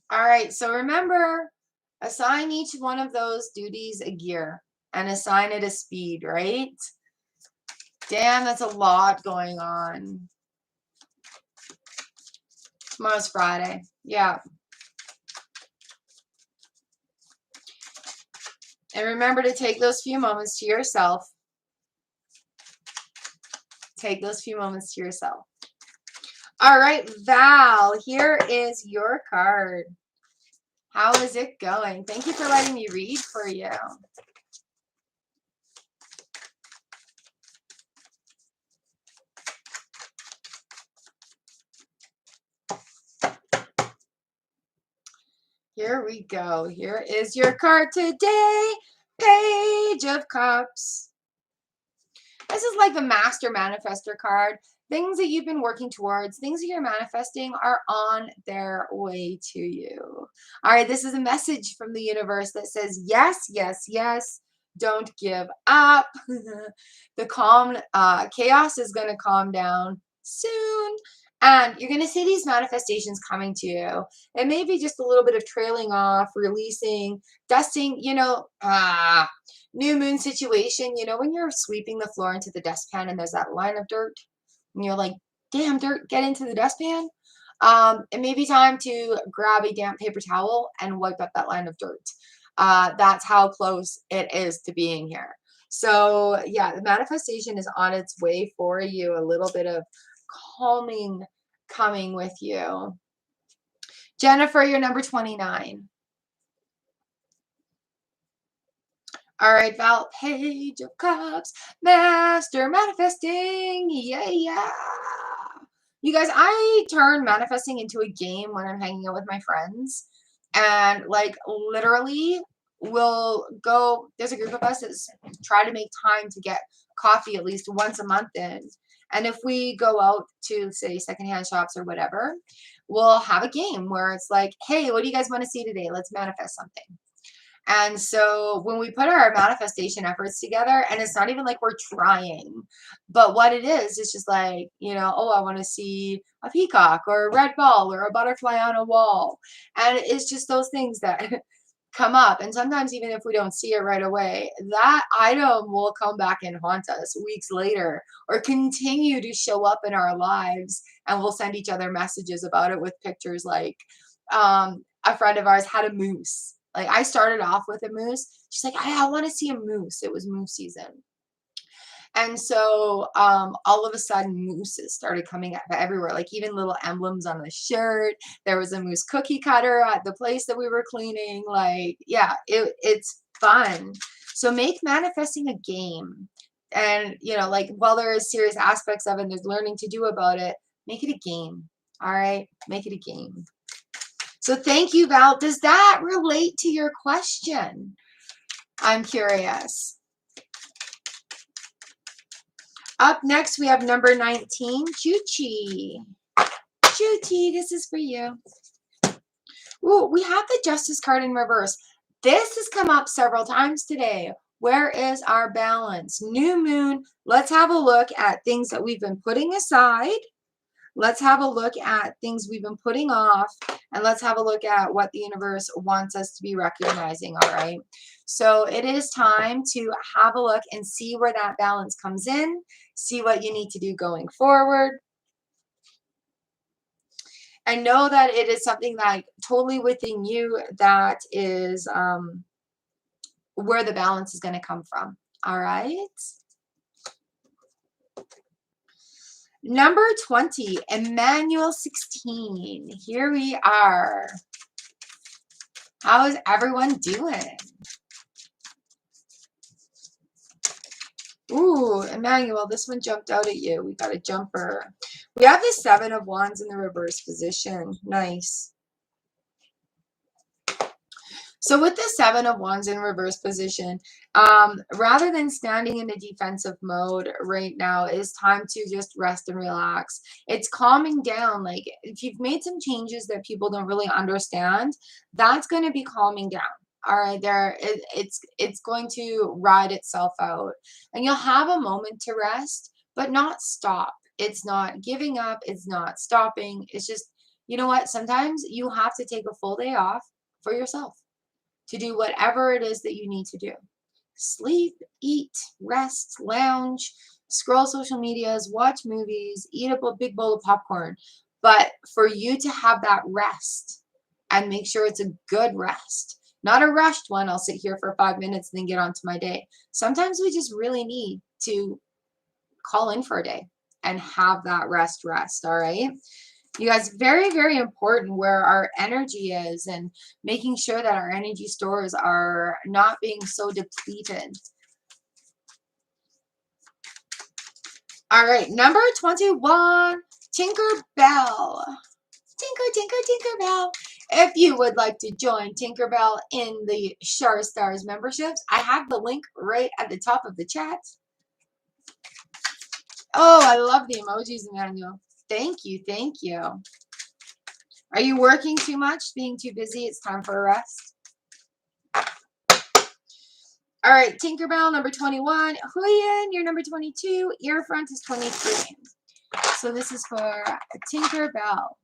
All right, so remember, assign each one of those duties a gear and assign it a speed, right? Damn, that's a lot going on. Tomorrow's Friday. Yeah. And remember to take those few moments to yourself. Take those few moments to yourself. All right, Val, here is your card. How is it going? Thank you for letting me read for you. Here we go. Here is your card today. Page of Cups. This is like the Master Manifestor card. Things that you've been working towards, things that you're manifesting are on their way to you. All right, this is a message from the universe that says, yes, yes, yes. Don't give up. The chaos is going to calm down soon. And you're going to see these manifestations coming to you. It may be just a little bit of trailing off, releasing, dusting, new moon situation. When you're sweeping the floor into the dustpan and there's that line of dirt and you're like, damn, dirt, get into the dustpan. It may be time to grab a damp paper towel and wipe up that line of dirt. That's how close it is to being here. So yeah, the manifestation is on its way for you. A little bit of calming coming with you. Jennifer, you're number 29. All right, Val, Page of Cups, Master Manifesting. Yeah, yeah. You guys, I turn manifesting into a game when I'm hanging out with my friends. And like literally we'll go, there's a group of us that try to make time to get coffee at least once a month in. And if we go out to say secondhand shops or whatever, we'll have a game where it's like, hey, what do you guys want to see today? Let's manifest something. And so when we put our manifestation efforts together, and it's not even like we're trying, but what it is, it's just like, you know, oh, I want to see a peacock or a red ball or a butterfly on a wall. And it's just those things that come up. And sometimes even if we don't see it right away, that item will come back and haunt us weeks later or continue to show up in our lives. And we'll send each other messages about it with pictures like, a friend of ours had a moose. Like I started off with a moose. She's like, I want to see a moose. It was moose season. And so all of a sudden mooses started coming up everywhere, like even little emblems on the shirt. There was a moose cookie cutter at the place that we were cleaning. Like, yeah, it's fun. So make manifesting a game. And, you know, like while there is serious aspects of it and there's learning to do about it, make it a game. All right, make it a game. So thank you, Val. Does that relate to your question? I'm curious. Up next, we have number 19, Chuchi. Chuchi, this is for you. Ooh, we have the Justice card in reverse. This has come up several times today. Where is our balance? New moon. Let's have a look at things that we've been putting aside. Let's have a look at things we've been putting off, and let's have a look at what the universe wants us to be recognizing, all right? So it is time to have a look and see where that balance comes in, see what you need to do going forward, and know that it is something like totally within you that is where the balance is going to come from, all right? Number 20, Emmanuel 16. Here we are. How is everyone doing? Ooh, Emmanuel, this one jumped out at you. We got a jumper. We have the 7 of Wands in the reverse position. Nice. So with the 7 of Wands in reverse position, rather than standing in a defensive mode right now, it's time to just rest and relax. It's calming down. Like if you've made some changes that people don't really understand, that's going to be calming down. All right, it's going to ride itself out, and you'll have a moment to rest, but not stop. It's not giving up. It's not stopping. It's just, you know what? Sometimes you have to take a full day off for yourself to do whatever it is that you need to do. Sleep, eat, rest, lounge, scroll social medias, watch movies, eat up a big bowl of popcorn. But for you to have that rest and make sure it's a good rest, not a rushed one, I'll sit here for 5 minutes and then get on to my day. Sometimes we just really need to call in for a day and have that rest, all right? You guys, very, very important where our energy is and making sure that our energy stores are not being so depleted. All right, number 21, Tinkerbell. Tinkerbell. If you would like to join Tinkerbell in the Shar Stars memberships, I have the link right at the top of the chat. Oh, I love the emojis, Emmanuel. Thank you. Thank you. Are you working too much? Being too busy? It's time for a rest. All right, Tinkerbell, number 21. Huyen, you're number 22. Earfront is 23. So this is for Tinkerbell.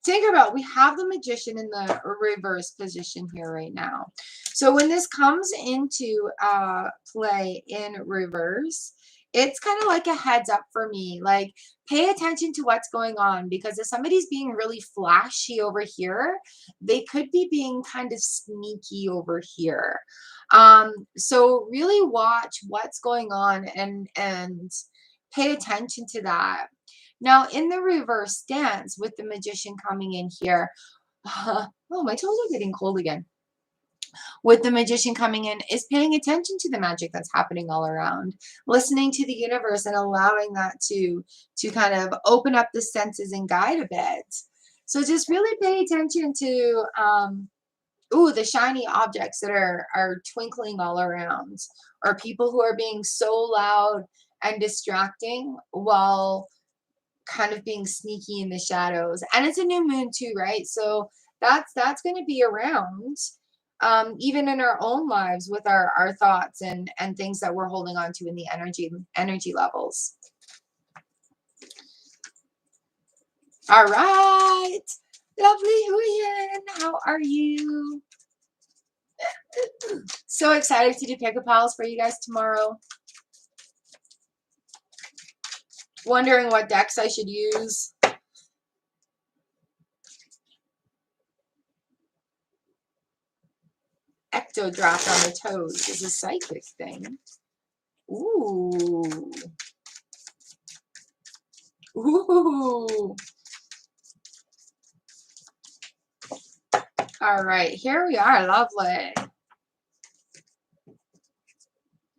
Tinkerbell, we have the Magician in the reverse position here right now. So when this comes into play in reverse, it's kind of like a heads up for me. Like, pay attention to what's going on, because if somebody's being really flashy over here, they could be being kind of sneaky over here. So really watch what's going on and pay attention to that. Now, in the reverse stance with the Magician coming in here, oh, my toes are getting cold again. With the Magician coming in is paying attention to the magic that's happening all around, listening to the universe and allowing that to kind of open up the senses and guide a bit. So just really pay attention to the shiny objects that are twinkling all around, or people who are being so loud and distracting while kind of being sneaky in the shadows. And it's a new moon too, right? So that's going to be around, even in our own lives with our thoughts and things that we're holding on to in the energy levels. All right, lovely Huyen, how are you? So excited to do pick-a piles for you guys tomorrow. Wondering what decks I should use. Ectodraft on the toes is a psychic thing. Ooh. Ooh. All right, here we are. Lovely.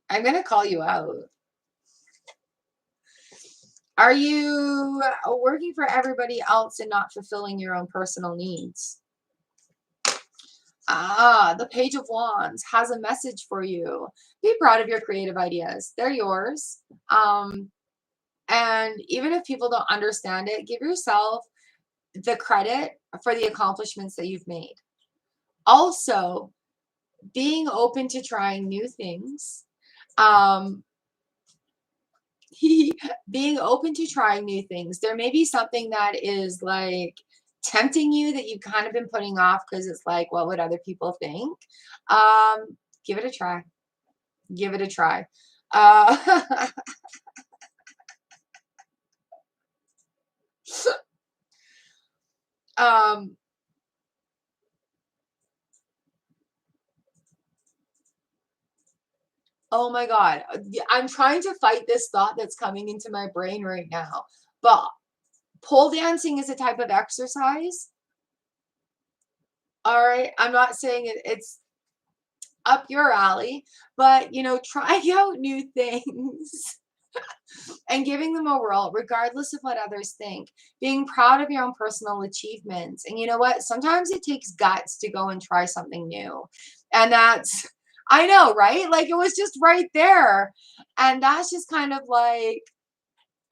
I'm going to call you out. Are you working for everybody else and not fulfilling your own personal needs? The Page of Wands has a message for you. Be proud of your creative ideas. They're yours. And even if people don't understand it, give yourself the credit for the accomplishments that you've made. Also, being open to trying new things. Being open to trying new things. There may be something that is like tempting you that you've kind of been putting off because it's like, what would other people think? Give it a try. Give it a try. Oh my God. I'm trying to fight this thought that's coming into my brain right now. But pole dancing is a type of exercise. All right. I'm not saying it's up your alley, but trying out new things and giving them a whirl, regardless of what others think. Being proud of your own personal achievements. And you know what? Sometimes it takes guts to go and try something new. And that's, I know, right? Like it was just right there. And that's just kind of like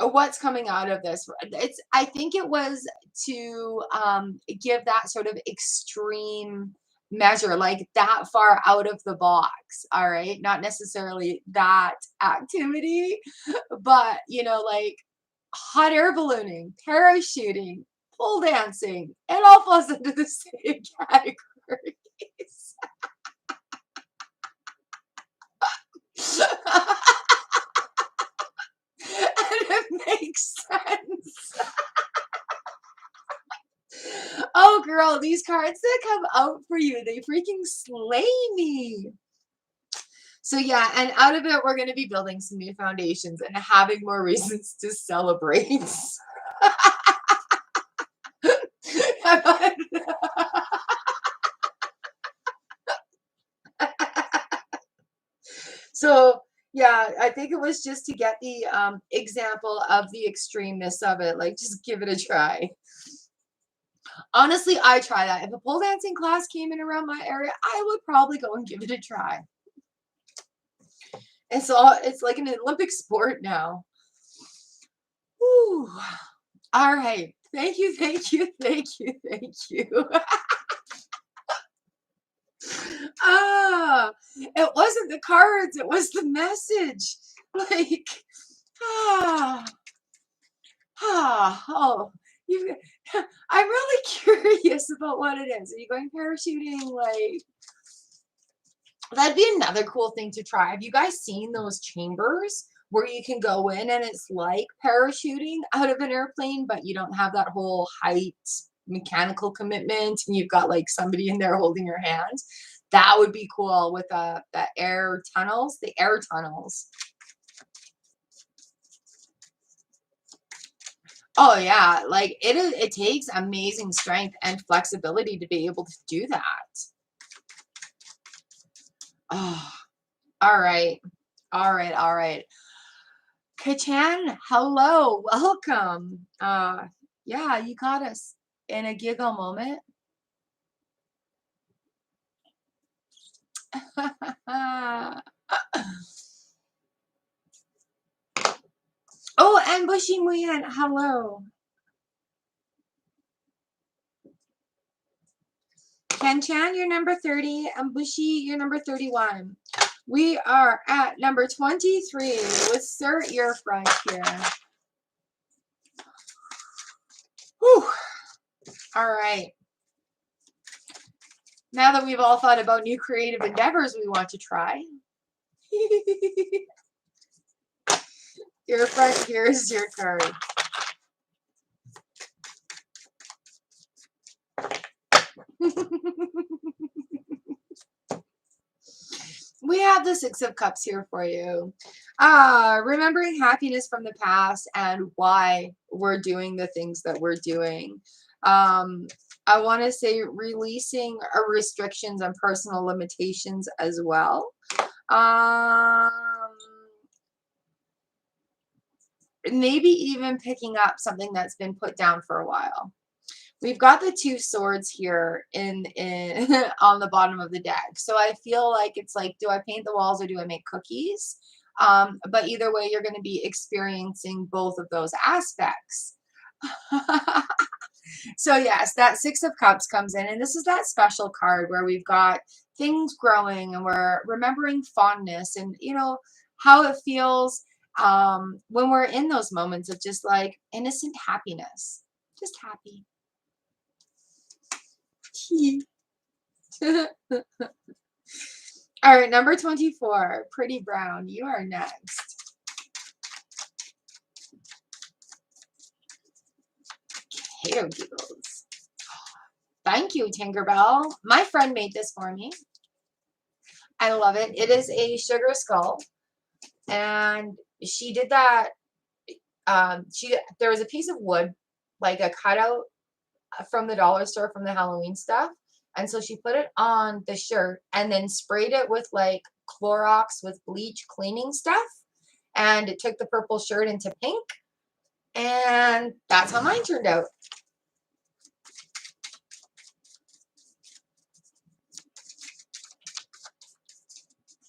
what's coming out of this. I think it was to give that sort of extreme measure, like that far out of the box. All right, not necessarily that activity, but like hot air ballooning, parachuting, pole dancing, it all falls into the same categories. And it makes sense. Oh, girl, these cards that come out for you, they freaking slay me. So yeah, and out of it, we're going to be building some new foundations and having more reasons to celebrate. So yeah, I think it was just to get the example of the extremeness of it. Like, just give it a try. Honestly, I try that. If a pole dancing class came in around my area, I would probably go and give it a try. It's like an Olympic sport now. Whew. All right. Thank you, thank you, thank you, thank you. It wasn't the cards, it was the message. Like, oh, I'm really curious about what it is. Are you going parachuting? Like, that'd be another cool thing to try. Have you guys seen those chambers where you can go in and it's like parachuting out of an airplane, but you don't have that whole height mechanical commitment and you've got like somebody in there holding your hand. That would be cool with the air tunnels, the air tunnels. Oh yeah, like it takes amazing strength and flexibility to be able to do that. Oh, all right. All right, all right. Kachan, hello, welcome. Yeah, you got us in a giggle moment. Oh, and Bushy Muyan, hello. Ken Chan, you're number 30, and Bushy, you're number 31. We are at number 23 with Sir Earfront here. Whew. All right. Now that we've all thought about new creative endeavors we want to try. Earfront, here's your card. We have the Six of Cups here for you. Remembering happiness from the past and why we're doing the things that we're doing. I want to say releasing restrictions and personal limitations as well. Maybe even picking up something that's been put down for a while. We've got the Two Swords here in on the bottom of the deck. So I feel like it's like, do I paint the walls or do I make cookies? But either way, you're going to be experiencing both of those aspects. So yes, that Six of Cups comes in, and this is that special card where we've got things growing and we're remembering fondness and, you know, how it feels when we're in those moments of just like innocent happiness. Just happy. All right, number 24, Pretty Brown, you are next. Potato giggles. Thank you, Tinkerbell. My friend made this for me. I love it. It is a sugar skull, and she did that. There was a piece of wood, like a cutout from the dollar store from the Halloween stuff. And so she put it on the shirt and then sprayed it with like Clorox with bleach cleaning stuff. And it took the purple shirt into pink. And that's how mine turned out.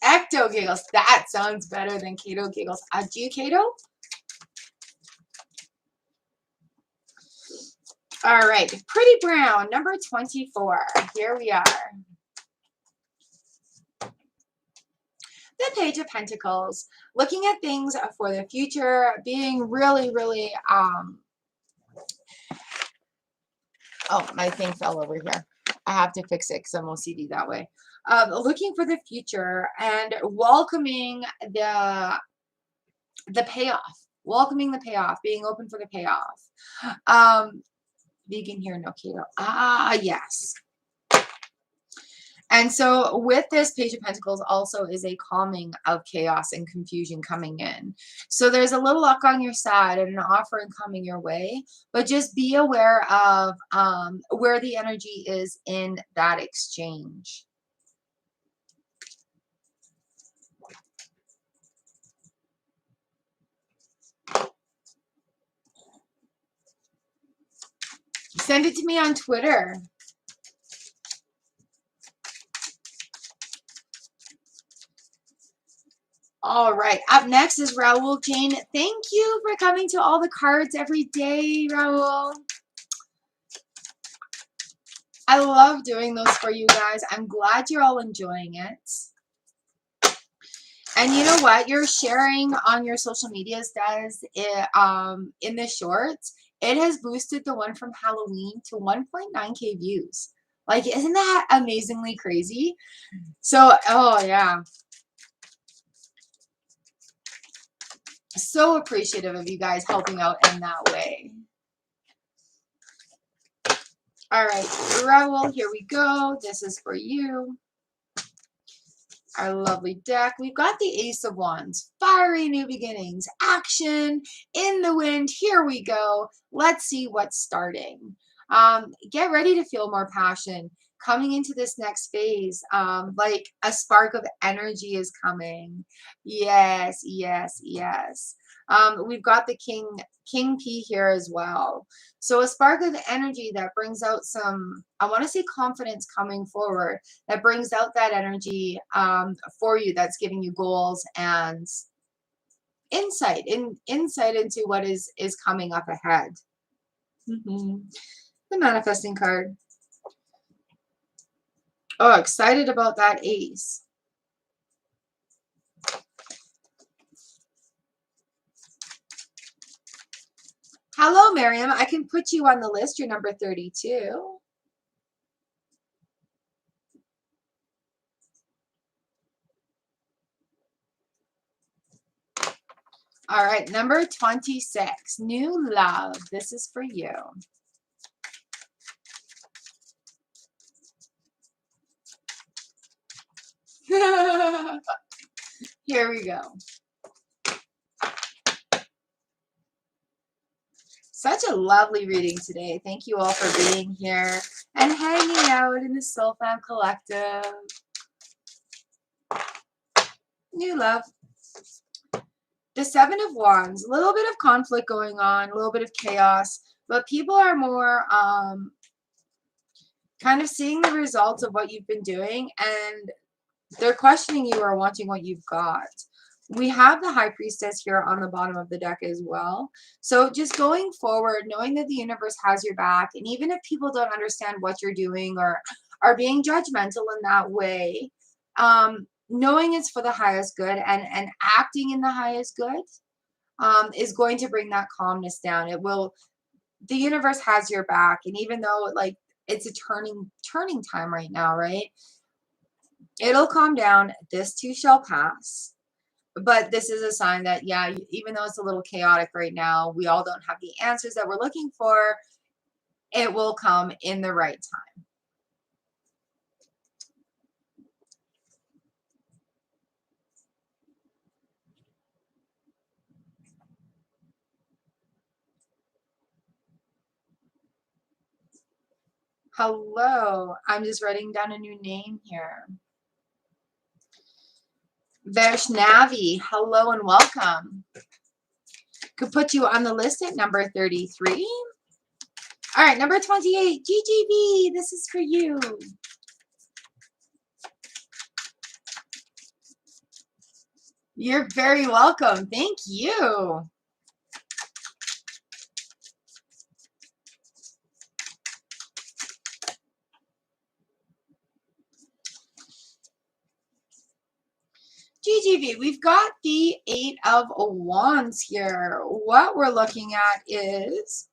Ecto Giggles. That sounds better than Kato Giggles. Do you, Kato? All right. Pretty Brown, number 24. Here we are. The Page of Pentacles. Looking at things for the future. Being really, really... Oh, my thing fell over here. I have to fix it because I'm OCD that way. Looking for the future and welcoming the payoff. Welcoming the payoff. Being open for the payoff. Vegan here, no keto. Yes. And so with this Page of Pentacles also is a calming of chaos and confusion coming in. So there's a little luck on your side and an offering coming your way, but just be aware of where the energy is in that exchange. Send it to me on Twitter. All right, up next is Raul Jane. Thank you for coming to all the cards every day, Raul. I love doing those for you guys. I'm glad you're all enjoying it. And you know what? You're sharing on your social medias does it, in the shorts. It has boosted the one from Halloween to 1.9K views. Like, isn't that amazingly crazy? So, oh yeah. So appreciative of you guys helping out in that way. All right, Raul, here we go. This is for you. Our lovely deck. We've got the Ace of Wands. Fiery new beginnings. Action in the wind. Here we go. Let's see what's starting. Get ready to feel more passion coming into this next phase. Like a spark of energy is coming. Yes, yes, yes. We've got the King P here as well. So a spark of energy that brings out some, I want to say, confidence coming forward, that brings out that energy for you, that's giving you goals and insight into what is coming up ahead. The manifesting card. Oh, excited about that ace. Hello, Miriam. I can put you on the list. You're number 32. All right, number 26. New love. This is for you. Here we go. Such a lovely reading today. Thank you all for being here and hanging out in the Soul Fam Collective. New love. The Seven of Wands. A little bit of conflict going on, a little bit of chaos, but people are more kind of seeing the results of what you've been doing, and they're questioning you or wanting what you've got. We have the High Priestess here on the bottom of the deck as well. So just going forward, knowing that the universe has your back, and even if people don't understand what you're doing or are being judgmental in that way, knowing it's for the highest good and acting in the highest good is going to bring that calmness down. It will, the universe has your back. And even though like it's a turning time right now, right? It'll calm down. This too shall pass. But this is a sign that, yeah, even though it's a little chaotic right now, we all don't have the answers that we're looking for. It will come in the right time. Hello. I'm just writing down a new name here. Vaishnavi. Hello and welcome. Could put you on the list at number 33. All right, number 28. GGB. This is for you. You're very welcome. Thank you. GGV, we've got the Eight of Wands here. What we're looking at is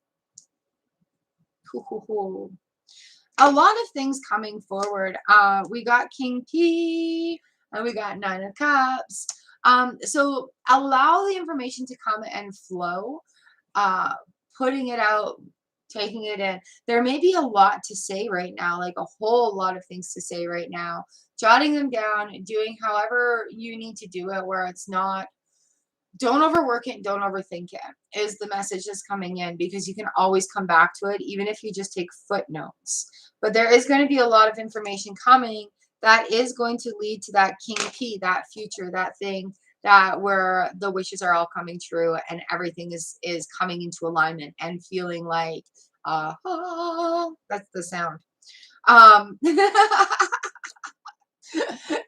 a lot of things coming forward. We got King P, and we got Nine of Cups. So allow the information to come and flow, putting it out, taking it in. There may be a lot to say right now, like a whole lot of things to say right now. Jotting them down, doing however you need to do it, where it's not, don't overwork it, don't overthink it, is the message that's coming in, because you can always come back to it, even if you just take footnotes. But there is going to be a lot of information coming that is going to lead to that King P, that future, that thing that where the wishes are all coming true and everything is coming into alignment and feeling like that's the sound.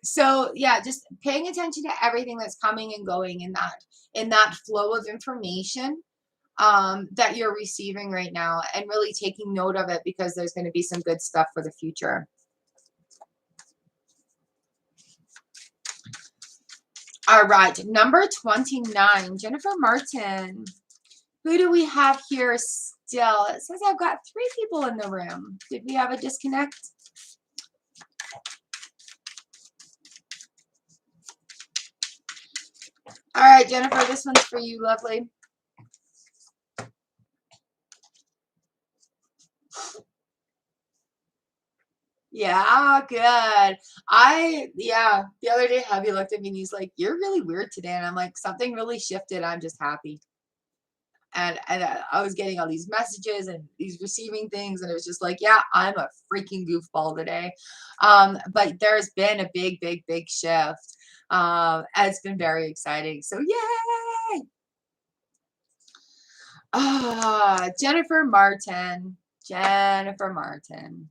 So yeah, just paying attention to everything that's coming and going in that flow of information that you're receiving right now, and really taking note of it, because there's going to be some good stuff for the future. All right, number 29, Jennifer Martin. Who do we have here still? It says I've got 3 people in the room. Did we have a disconnect? All right, Jennifer, this one's for you, lovely. Yeah, good. Yeah, the other day, hubby looked at me and he's like, "You're really weird today." And I'm like, "Something really shifted. I'm just happy." And I was getting all these messages and these receiving things, and it was just like, yeah, I'm a freaking goofball today. But there's been a big, big, big shift. It's been very exciting. So yay! Jennifer Martin. Jennifer Martin.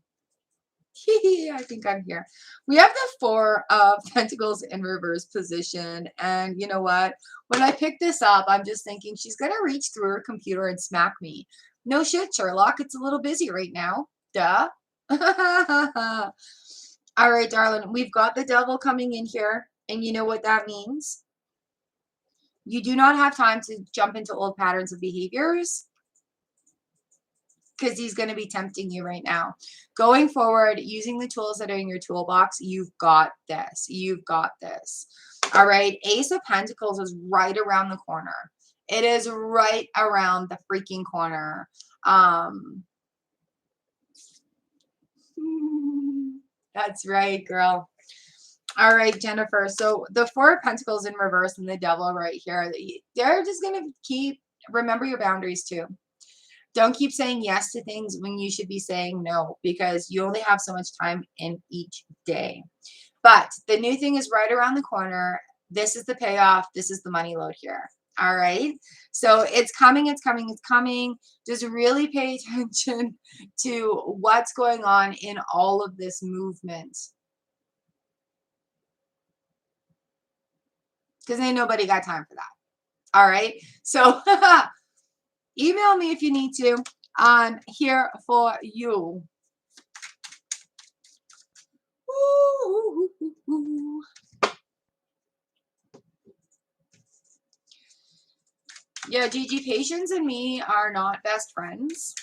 I think I'm here. We have the Four of Pentacles in reverse position. And you know what? When I picked this up, I'm just thinking she's going to reach through her computer and smack me. No shit, Sherlock. It's a little busy right now. Duh. All right, darling. We've got the devil coming in here. And you know what that means? You do not have time to jump into old patterns of behaviors, because he's going to be tempting you right now. Going forward, using the tools that are in your toolbox, you've got this. You've got this. All right. Ace of Pentacles is right around the corner. It is right around the freaking corner. That's right, girl. All right, Jennifer. So the Four of Pentacles in reverse and the devil right here, they're just going to remember your boundaries too. Don't keep saying yes to things when you should be saying no, because you only have so much time in each day. But the new thing is right around the corner. This is the payoff. This is the money load here. All right. So it's coming, it's coming, it's coming. Just really pay attention to what's going on in all of this movement, because ain't nobody got time for that. All right. So email me if you need to. I'm here for you. Ooh. Yeah, Gigi, Patience and me are not best friends.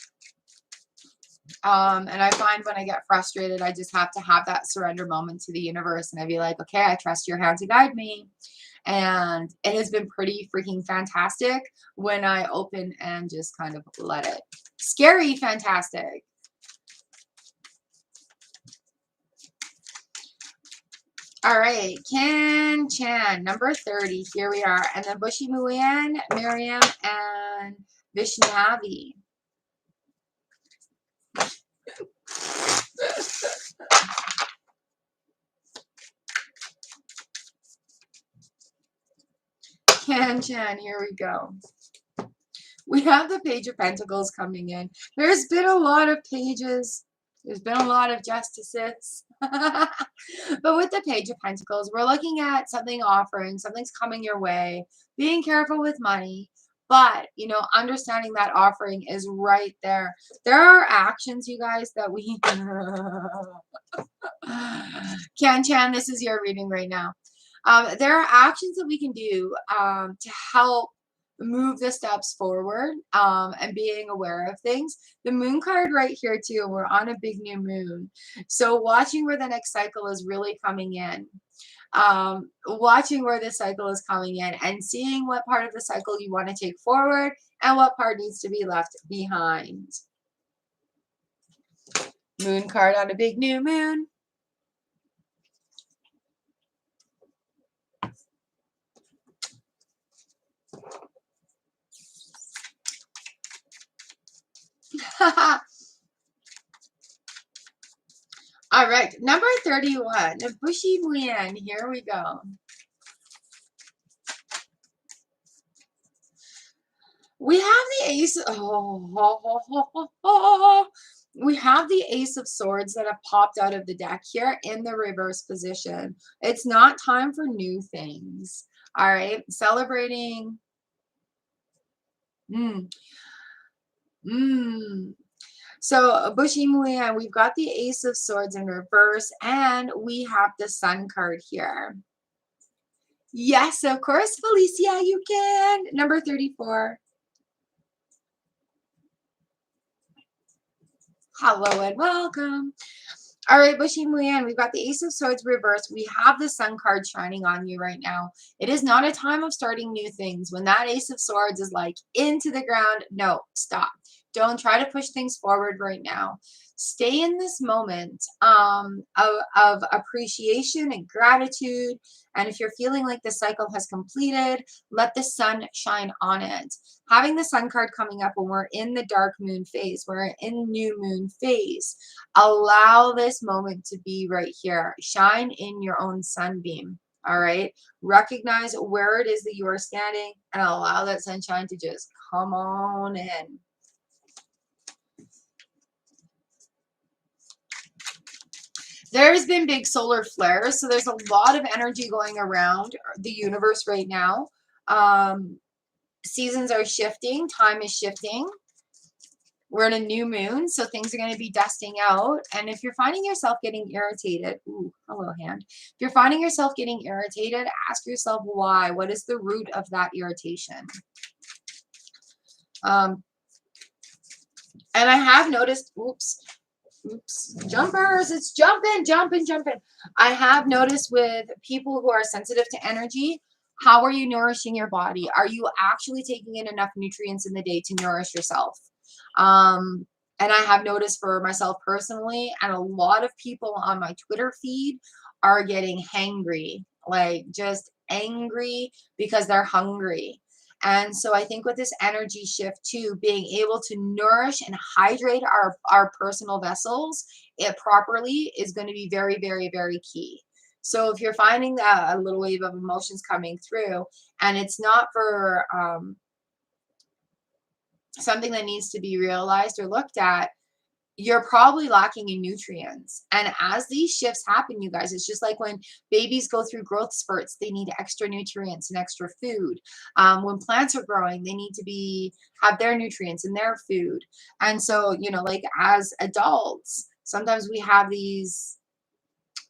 And I find when I get frustrated, I just have to have that surrender moment to the universe. And I'd be like, okay, I trust your hand to guide me. And it has been pretty freaking fantastic when I open and just kind of let it. Scary, fantastic. All right, Ken Chan, number 30. Here we are. And then Bushi Muyan, Miriam, and Vishnavi. Ken Chan, here we go. We have the Page of Pentacles coming in. There's been a lot of pages. There's been a lot of justices. But with the Page of Pentacles, we're looking at something offering, something's coming your way, being careful with money. But, you know, understanding that offering is right there. There are actions, you guys, that we... Can Chan, this is your reading right now. There are actions that we can do to help move the steps forward and being aware of things. The moon card right here too, we're on a big new moon. So watching where the next cycle is really coming in. Watching where the cycle is coming in and seeing what part of the cycle you want to take forward and what part needs to be left behind. Moon card on a big new moon. All right, number 31, Bushi Muyan. Here we go. We have the Ace. We have the Ace of Swords that have popped out of the deck here in the reverse position. It's not time for new things. All right, celebrating. So Bushi Muyan, we've got the Ace of Swords in reverse, and we have the Sun card here. Yes, of course, Felicia, you can. Number 34. Hello and welcome. All right, Bushi Muyan, we've got the Ace of Swords reversed. We have the Sun card shining on you right now. It is not a time of starting new things. When that Ace of Swords is like into the ground, no, stop. Don't try to push things forward right now. Stay in this moment of appreciation and gratitude. And if you're feeling like the cycle has completed, let the sun shine on it. Having the Sun card coming up when we're in the dark moon phase, we're in new moon phase. Allow this moment to be right here. Shine in your own sunbeam. All right. Recognize where it is that you are standing and allow that sunshine to just come on in. There's been big solar flares, so there's a lot of energy going around the universe right now. Seasons are shifting, time is shifting. We're in a new moon, so things are going to be dusting out. And if you're finding yourself getting irritated, ooh, hello hand. If you're finding yourself getting irritated, ask yourself why. What is the root of that irritation? And I have noticed, oops, jumpers, it's jumping. I have noticed with people who are sensitive to energy, how are you nourishing your body? Are you actually taking in enough nutrients in the day to nourish yourself? And I have noticed for myself personally, and a lot of people on my Twitter feed are getting hangry, like just angry because they're hungry. And so I think with this energy shift too, being able to nourish and hydrate our personal vessels it properly is going to be very, very, very key. So if you're finding that a little wave of emotions coming through, and it's not for something that needs to be realized or looked at, you're probably lacking in nutrients. And as these shifts happen, you guys, it's just like when babies go through growth spurts, they need extra nutrients and extra food. When plants are growing, they need to have their nutrients in their food. And so, you know, like as adults, sometimes we have these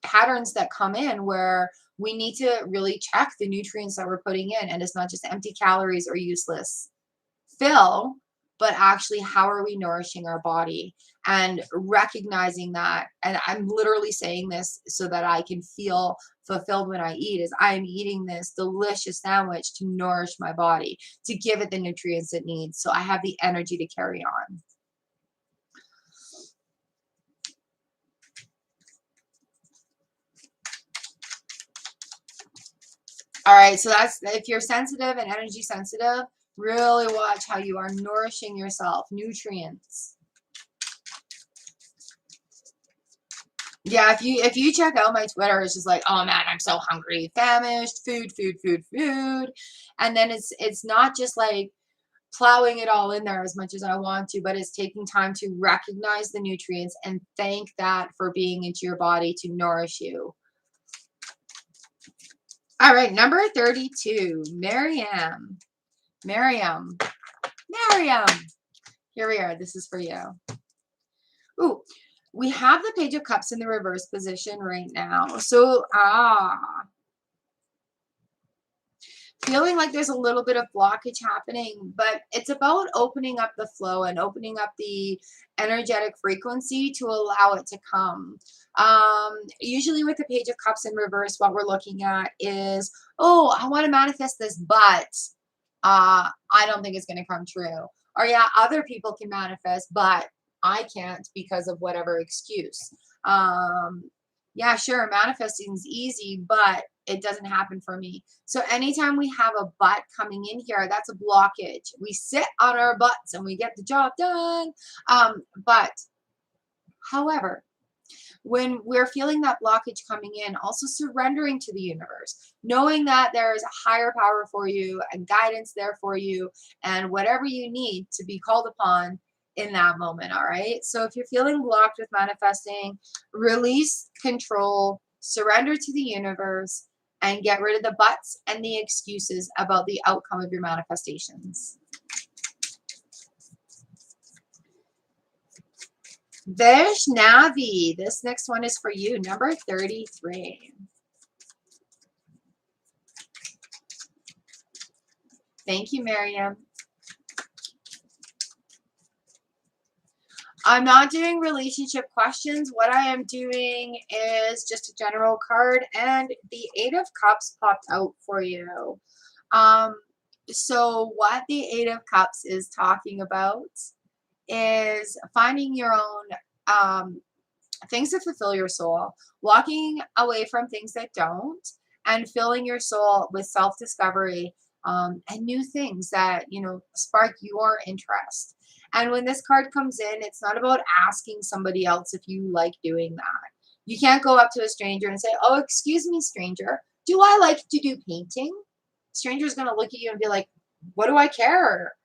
patterns that come in where we need to really check the nutrients that we're putting in. And it's not just empty calories or useless fill, but actually how are we nourishing our body and recognizing that. And I'm literally saying this so that I can feel fulfilled when I eat, is I'm eating this delicious sandwich to nourish my body, to give it the nutrients it needs, so I have the energy to carry on. All right, so that's, if you're sensitive and energy sensitive, really watch how you are nourishing yourself. Nutrients. Yeah, if you check out my Twitter, it's just like, oh man, I'm so hungry, famished, food. And then it's not just like plowing it all in there as much as I want to, but it's taking time to recognize the nutrients and thank that for being into your body to nourish you. All right, number 32, Miriam. Miriam. Here we are. This is for you. Ooh, we have the Page of Cups in the reverse position right now. So, feeling like there's a little bit of blockage happening, but it's about opening up the flow and opening up the energetic frequency to allow it to come. Usually with the Page of Cups in reverse, what we're looking at is, oh, I want to manifest this, but I don't think it's going to come true. Or yeah, other people can manifest, but I can't because of whatever excuse. Yeah, sure, manifesting is easy, but it doesn't happen for me. So anytime we have a but coming in here, that's a blockage. We sit on our butts and we get the job done. But however, when we're feeling that blockage coming in, also surrendering to the universe, knowing that there is a higher power for you and guidance there for you and whatever you need to be called upon in that moment. All right. So if you're feeling blocked with manifesting, release control, surrender to the universe, and get rid of the buts and the excuses about the outcome of your manifestations. Vaishnavi, this next one is for you, number 33. Thank you, Miriam. I'm not doing relationship questions. What I am doing is just a general card, and the Eight of Cups popped out for you. Um, so what the Eight of Cups is talking about is finding your own things that fulfill your soul, walking away from things that don't, and filling your soul with self-discovery, and new things that, spark your interest. And when this card comes in, it's not about asking somebody else if you like doing that. You can't go up to a stranger and say, "Oh, excuse me, stranger, do I like to do painting?" Stranger's going to look at you and be like, "What do I care?"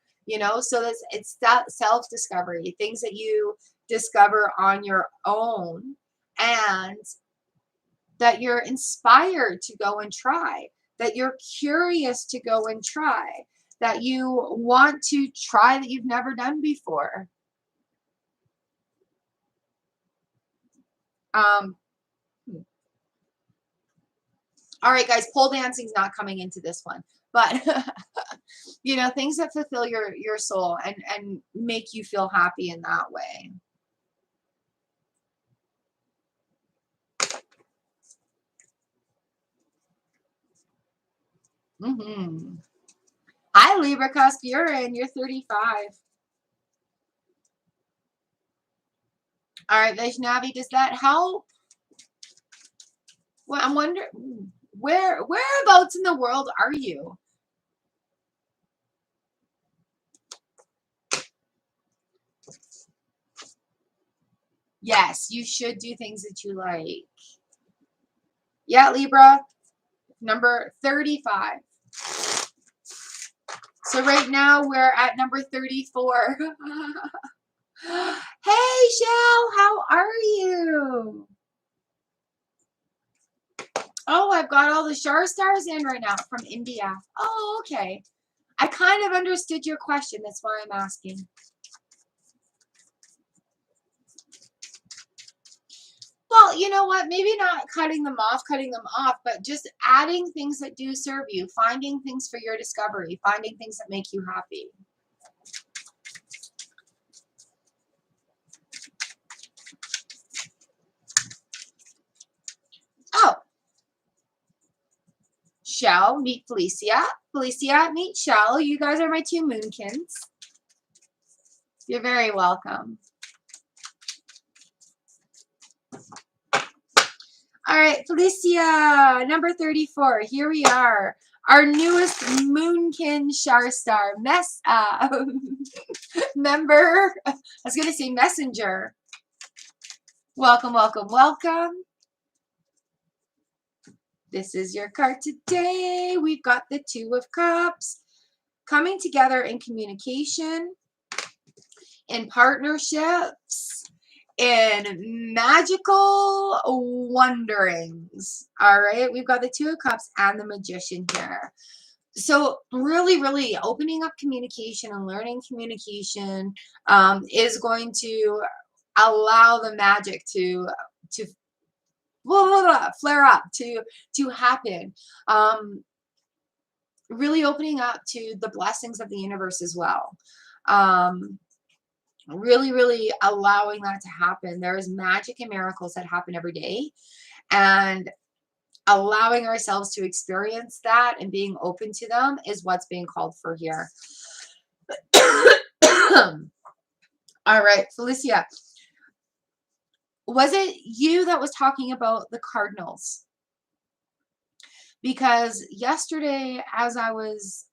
So it's that self-discovery, things that you discover on your own, and that you're inspired to go and try, that you're curious to go and try, that you want to try that you've never done before. Um, all right, guys, pole dancing's not coming into this one, but things that fulfill your soul and make you feel happy in that way. Hi, Libra Cusp, you're 35. All right, Vaishnavi, does that help? Well, I'm wondering, whereabouts in the world are you? Yes, you should do things that you like. Yeah, Libra, number 35. So right now we're at number 34. Hey, Shell, how are you? Oh, I've got all the Char stars in right now from India. Oh, okay. I kind of understood your question. That's why I'm asking. Well, you know what? Maybe not cutting them off, but just adding things that do serve you, finding things for your discovery, finding things that make you happy. Oh, Shell, meet Felicia. Felicia, meet Shell. You guys are my two moonkins. You're very welcome. All right, Felicia, number 34. Here we are. Our newest Moonkin Char Star member. I was going to say messenger. Welcome, welcome, welcome. This is your card today. We've got the Two of Cups. Coming together in communication, in partnerships, in magical wonderings. All right, we've got the Two of Cups and the Magician here. So really, really opening up communication and learning communication is going to allow the magic to flare up, to happen. Really opening up to the blessings of the universe as well. Really, really allowing that to happen. There's magic and miracles that happen every day, and allowing ourselves to experience that and being open to them is what's being called for here. All right, Felicia, was it you that was talking about the cardinals? Because yesterday, as I was,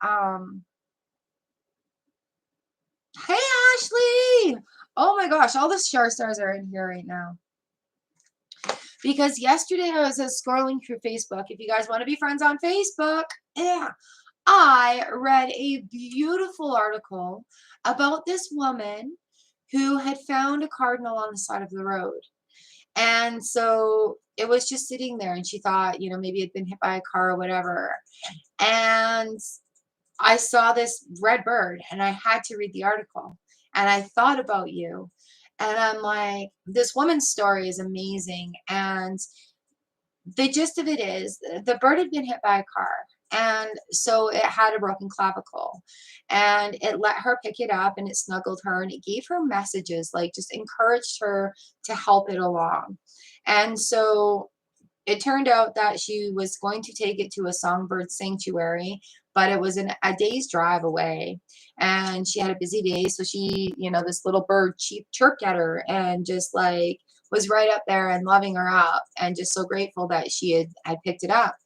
hey, Ashley! Oh my gosh, all the Char stars are in here right now. Because yesterday I was scrolling through Facebook. If you guys want to be friends on Facebook, yeah, I read a beautiful article about this woman who had found a cardinal on the side of the road. And so it was just sitting there, and she thought, maybe it'd been hit by a car or whatever. And I saw this red bird, and I had to read the article, and I thought about you. And I'm like, this woman's story is amazing. And the gist of it is the bird had been hit by a car. And so it had a broken clavicle, and it let her pick it up, and it snuggled her, and it gave her messages, like just encouraged her to help it along. And so it turned out that she was going to take it to a songbird sanctuary, but it was a day's drive away. And she had a busy day. So she, this little bird chirped at her and just like was right up there and loving her up and just so grateful that she had picked it up.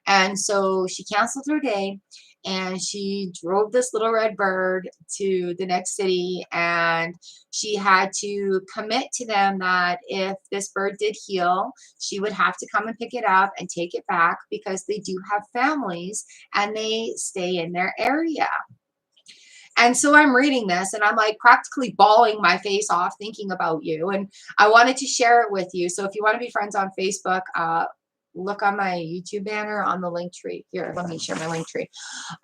And so she canceled her day and she drove this little red bird to the next city, and she had to commit to them that if this bird did heal, she would have to come and pick it up and take it back because they do have families and they stay in their area. And so I'm reading this and I'm like practically bawling my face off thinking about you. And I wanted to share it with you. So if you want to be friends on Facebook, look on my YouTube banner on the link tree. Here, let me share my link tree.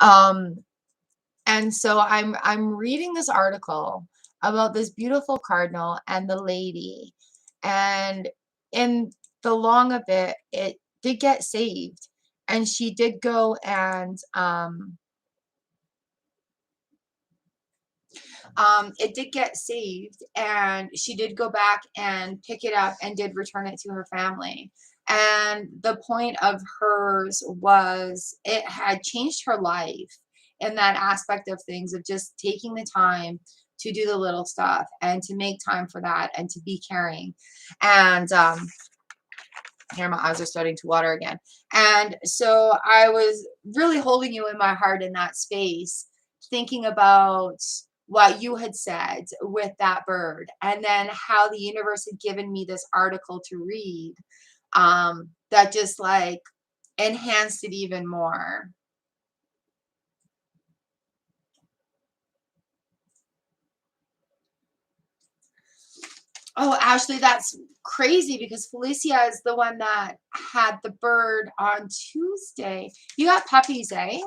And so I'm reading this article about this beautiful cardinal and the lady. And in the long of it, it did get saved. And she did go and it did get saved, and she did go back and pick it up and did return it to her family. And the point of hers was it had changed her life in that aspect of things, of just taking the time to do the little stuff and to make time for that and to be caring. And here my eyes are starting to water again. And so I was really holding you in my heart in that space, thinking about what you had said with that bird, and then how the universe had given me this article to read, that just like enhanced it even more. Oh, Ashley, that's crazy because Felicia is the one that had the bird on Tuesday. You got puppies, eh?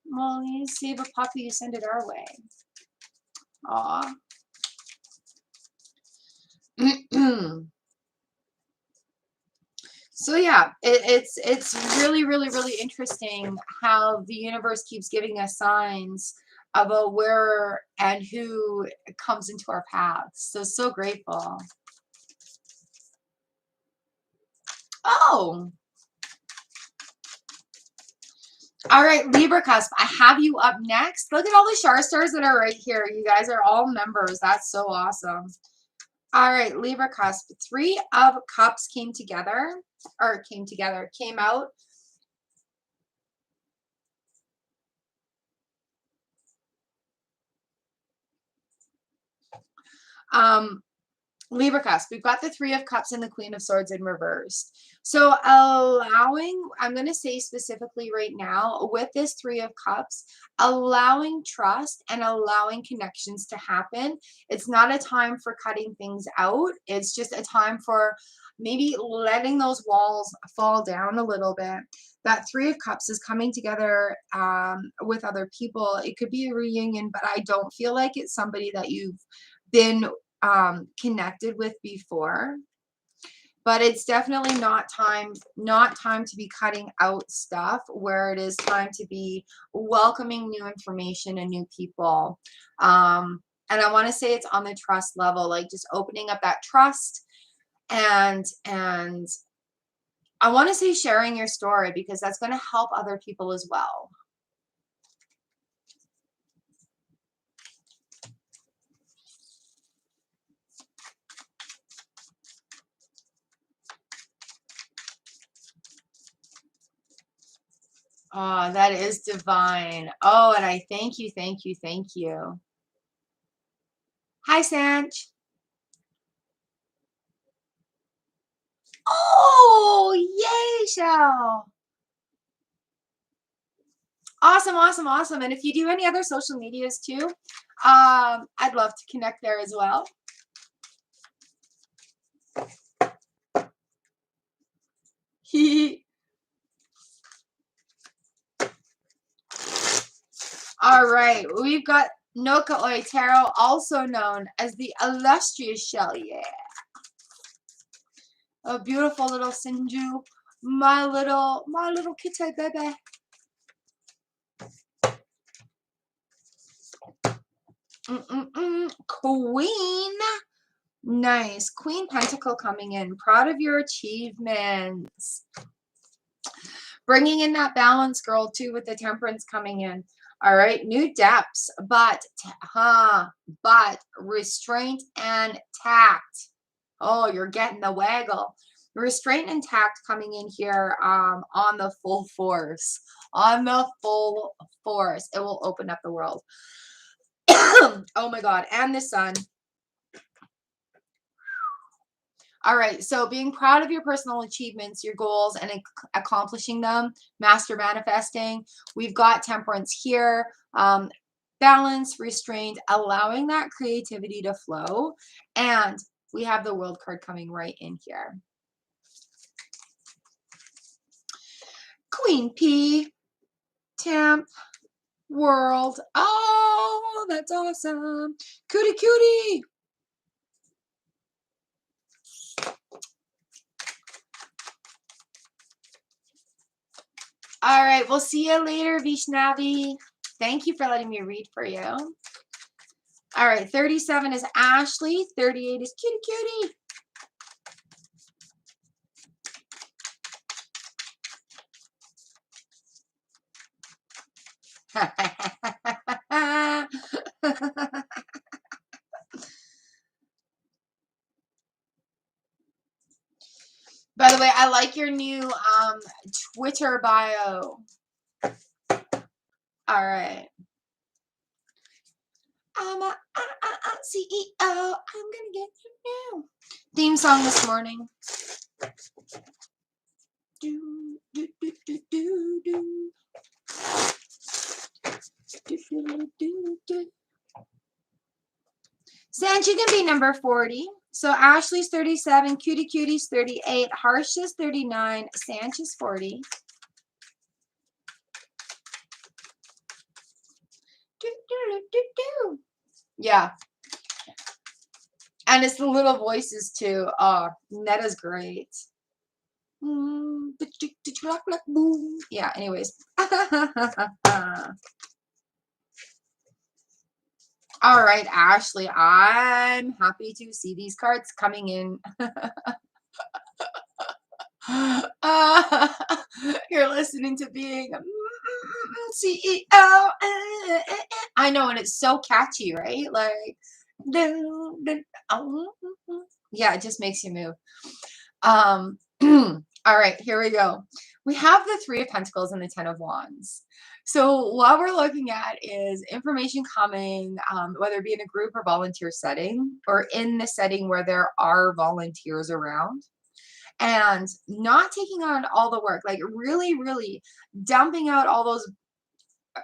Well, you save a puppy, you send it our way. Aw. So yeah, it's really, really, really interesting how the universe keeps giving us signs about where and who comes into our paths. So grateful. Oh, all right, Libra Cusp, I have you up next. Look at all the Char stars that are right here. You guys are all members. That's so awesome. All right, Libra Cusp. 3 of Cups came out. Libra Cusp, we've got the 3 of Cups and the Queen of Swords in reverse. So I'm going to say specifically right now with this 3 of Cups, allowing trust and allowing connections to happen. It's not a time for cutting things out. It's just a time for maybe letting those walls fall down a little bit. That 3 of Cups is coming together with other people. It could be a reunion, but I don't feel like it's somebody that you've been connected with before. But it's definitely not time to be cutting out stuff, where it is time to be welcoming new information and new people. And I want to say it's on the trust level, like just opening up that trust, and I want to say sharing your story, because that's going to help other people as well. Oh, that is divine. Oh, and I thank you, thank you, thank you. Hi, Sanch. Oh, yay, Shell. Awesome, awesome, awesome. And if you do any other social medias too, I'd love to connect there as well. All right, we've got Noka Oitero, also known as the illustrious Shell. Yeah. A beautiful little Sinju. My little kitty baby. Queen. Nice. Queen Pentacle coming in. Proud of your achievements. Bringing in that balance, girl, too, with the Temperance coming in. All right. New depths, but restraint and tact. Oh, you're getting the waggle. Restraint and tact coming in here on the full force. On the full force. It will open up the world. Oh my God. And the sun. All right, so being proud of your personal achievements, your goals, and accomplishing them, master manifesting. We've got Temperance here, balance, restraint, allowing that creativity to flow. And we have the World card coming right in here. Queen P, Temp, World. Oh, that's awesome. Cootie, cootie. All right, we'll see you later, Vishnavi. Thank you for letting me read for you. All right, 37 is Ashley. 38 is Cutie Cutie. By the way, I like your new Twitter bio. All right. I'm a CEO. I'm gonna get you now. Theme song this morning. Do, do, do, do, do, do. Do, do, do, do. Sanch, you can be number 40. So Ashley's 37, Cutie Cutie's 38, Harsh is 39, Sanch is 40. Do, do, do, do. Yeah. And it's the little voices too. Oh, Netta's great. Yeah, anyways. All right, Ashley, I'm happy to see these cards coming in. You're listening to being CEO. I know, and it's so catchy, right? Like, yeah, it just makes you move. All right, here we go. We have the Three of Pentacles and the Ten of Wands. So what we're looking at is information coming, whether it be in a group or volunteer setting, or in the setting where there are volunteers around, and not taking on all the work, like really, really dumping out all those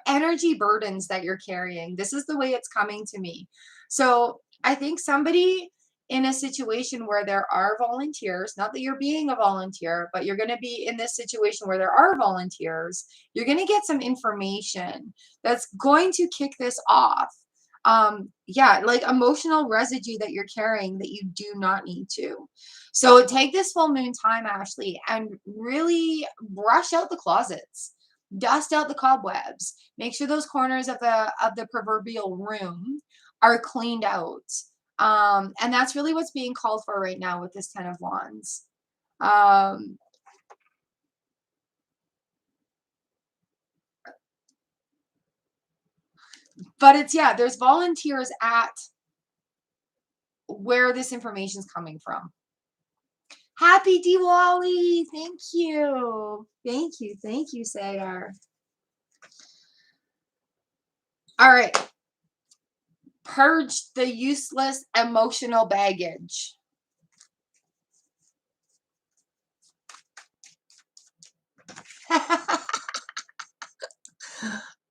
energy burdens that you're carrying. This is the way it's coming to me. So I think somebody in a situation where there are volunteers, not that you're being a volunteer, but you're going to be in this situation where there are volunteers, you're going to get some information that's going to kick this off. Yeah, like emotional residue that you're carrying that you do not need to. So take this full moon time, Ashley, and really brush out the closets, dust out the cobwebs, make sure those corners of the proverbial room are cleaned out. And that's really what's being called for right now with this Ten of Wands. But it's, yeah, there's volunteers at where this information is coming from. Happy Diwali! Thank you. Thank you. Thank you, Sagar. All right. Purge the useless emotional baggage.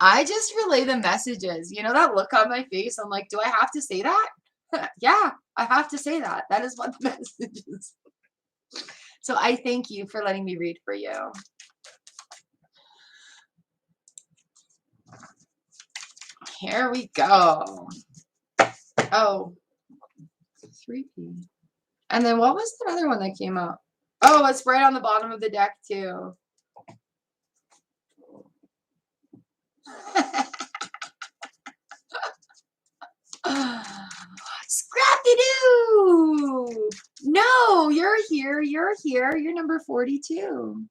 I just relay the messages. You know that look on my face? I'm like, do I have to say that? Yeah, I have to say that. That is what the message is. So I thank you for letting me read for you. Here we go. Oh, 3P. And then what was the other one that came up? Oh, it's right on the bottom of the deck too. Scrappy-doo! No, you're here. You're here. You're number 42.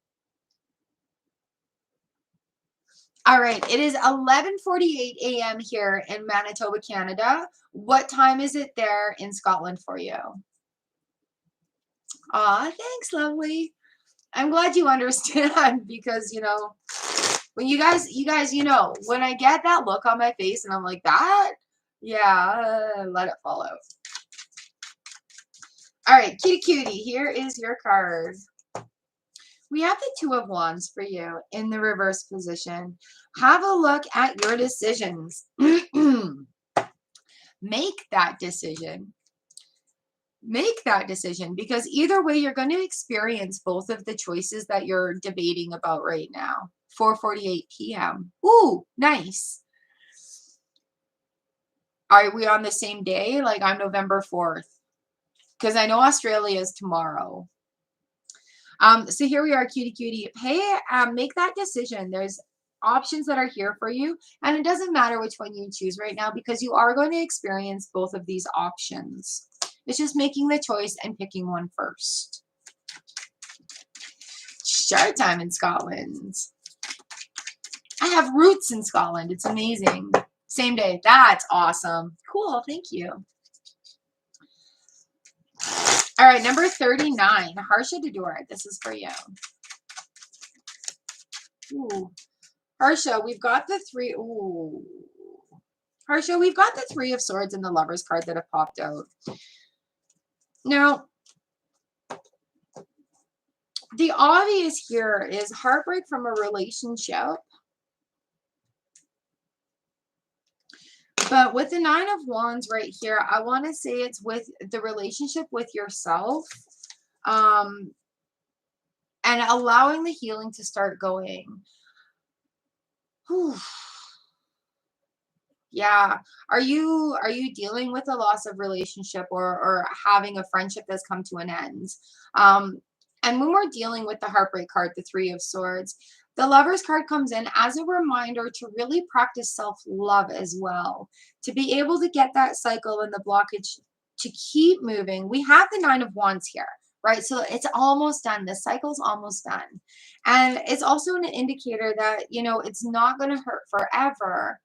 All right. It is 11:48 a.m. here in Manitoba, Canada. What time is it there in Scotland for you? Aw, thanks, lovely. I'm glad you understand because, when you guys, when I get that look on my face and I'm like, that, yeah, let it fall out. All right, cutie cutie, here is your card. We have the Two of Wands for you in the reverse position. Have a look at your decisions. Make that decision. Make that decision because either way, you're going to experience both of the choices that you're debating about right now. 4:48 p.m. Ooh, nice. Are we on the same day? Like I'm November 4th. Because I know Australia is tomorrow. So here we are, cutie cutie. Hey, make that decision. There's options that are here for you. And it doesn't matter which one you choose right now because you are going to experience both of these options. It's just making the choice and picking one first. Char time in Scotland. I have roots in Scotland. It's amazing. Same day. That's awesome. Cool. Thank you. All right, number 39, Harsha Dador. This is for you. Ooh. Harsha, we've got the three. Ooh. Harsha, we've got the Three of Swords and the Lover's card that have popped out. Now, the obvious here is heartbreak from a relationship. But with the Nine of Wands right here, I want to say it's with the relationship with yourself. And allowing the healing to start going. Whew. Yeah. Are you dealing with a loss of relationship or having a friendship that's come to an end? And when we're dealing with the heartbreak card, the Three of Swords, the Lover's card comes in as a reminder to really practice self-love as well. To be able to get that cycle and the blockage to keep moving. We have the Nine of Wands here, right? So it's almost done. The cycle's almost done. And it's also an indicator that, it's not going to hurt forever,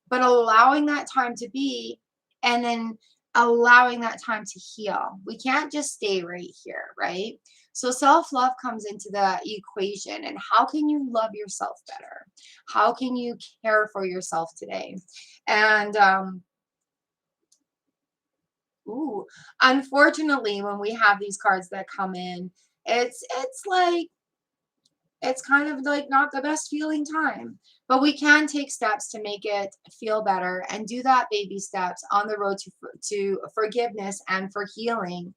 but allowing that time to be and then allowing that time to heal. We can't just stay right here, right? So self-love comes into the equation. And how can you love yourself better? How can you care for yourself today? And unfortunately, when we have these cards that come in, it's kind of like not the best feeling time, but we can take steps to make it feel better and do that baby steps on the road to forgiveness and for healing.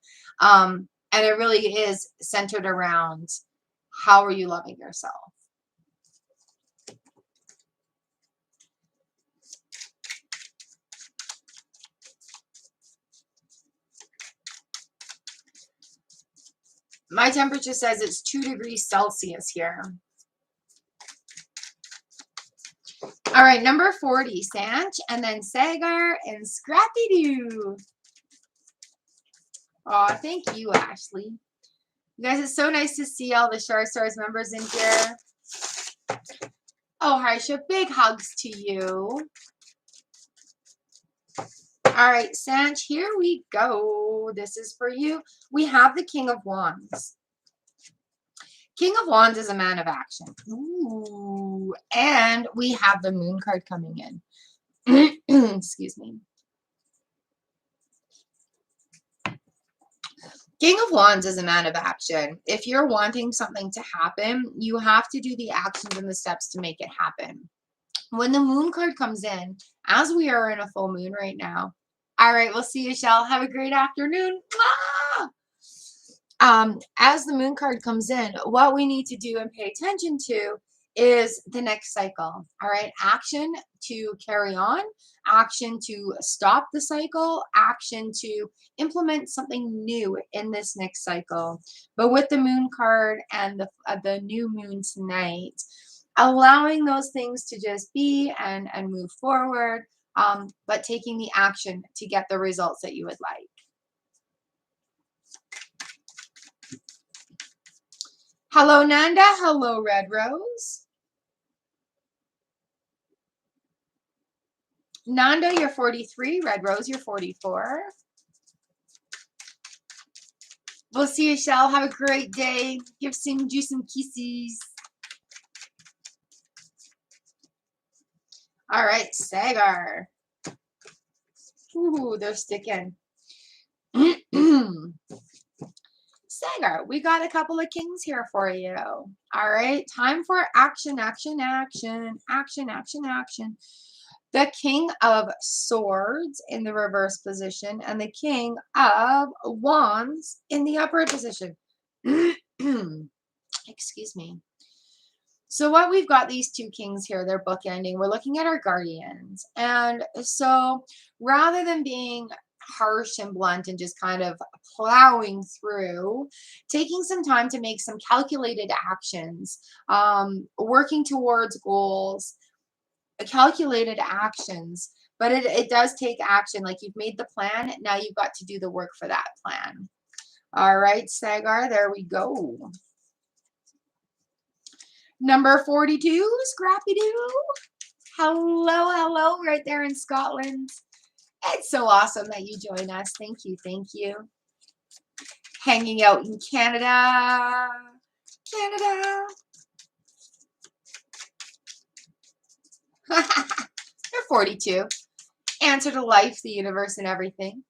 And it really is centered around how are you loving yourself? My temperature says it's 2 degrees Celsius here. All right, number 40, Sanch, and then Sagar and Scrappy-Doo. Oh, thank you, Ashley. You guys, it's so nice to see all the Shar Stars members in here. Oh, Harsha, big hugs to you. All right, Sanch, here we go. This is for you. We have the King of Wands. King of Wands is a man of action. Ooh, and we have the Moon card coming in. Excuse me. King of Wands is a man of action. If you're wanting something to happen, you have to do the actions and the steps to make it happen. When the Moon card comes in, as we are in a full moon right now. All right, we'll see you, Shell. Have a great afternoon. As the Moon card comes in, what we need to do and pay attention to is the next cycle. All right, action to carry on, action to stop the cycle, action to implement something new in this next cycle. But with the Moon card and the new moon tonight, allowing those things to just be and move forward. but taking the action to get the results that you would like. Hello, Nanda. Hello, Red Rose. Nanda, you're 43. Red Rose, you're 44. We'll see you, Shell. Have a great day. You some kisses. All right, Sagar. Ooh, they're sticking. Sagar, we got a couple of kings here for you. All right, time for action, action, action, action, action, action. The King of Swords in the reverse position and the King of Wands in the upright position. Excuse me. So what we've got these two kings here, they're bookending. We're looking at our guardians. And so rather than being harsh and blunt and just kind of plowing through, taking some time to make some calculated actions, working towards goals, calculated actions, but it does take action. Like you've made the plan, now you've got to do the work for that plan. All right, Sagar, there we go. Number 42, Scrappy Doo. Hello, hello, right there in Scotland. It's so awesome that you join us. Thank you, thank you. Hanging out in Canada. Canada. You're 42. Answer to life, the universe, and everything.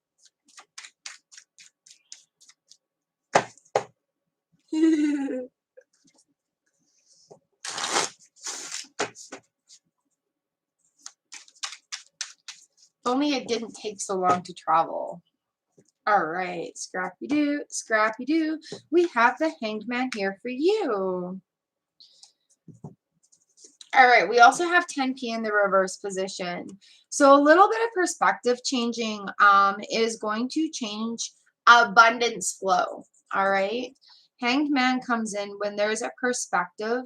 Only it didn't take so long to travel. All right, Scrappy Doo, Scrappy Doo. We have the Hanged Man here for you. All right, we also have 10p in the reverse position. So a little bit of perspective changing is going to change abundance flow. All right, Hanged Man comes in when there's a perspective,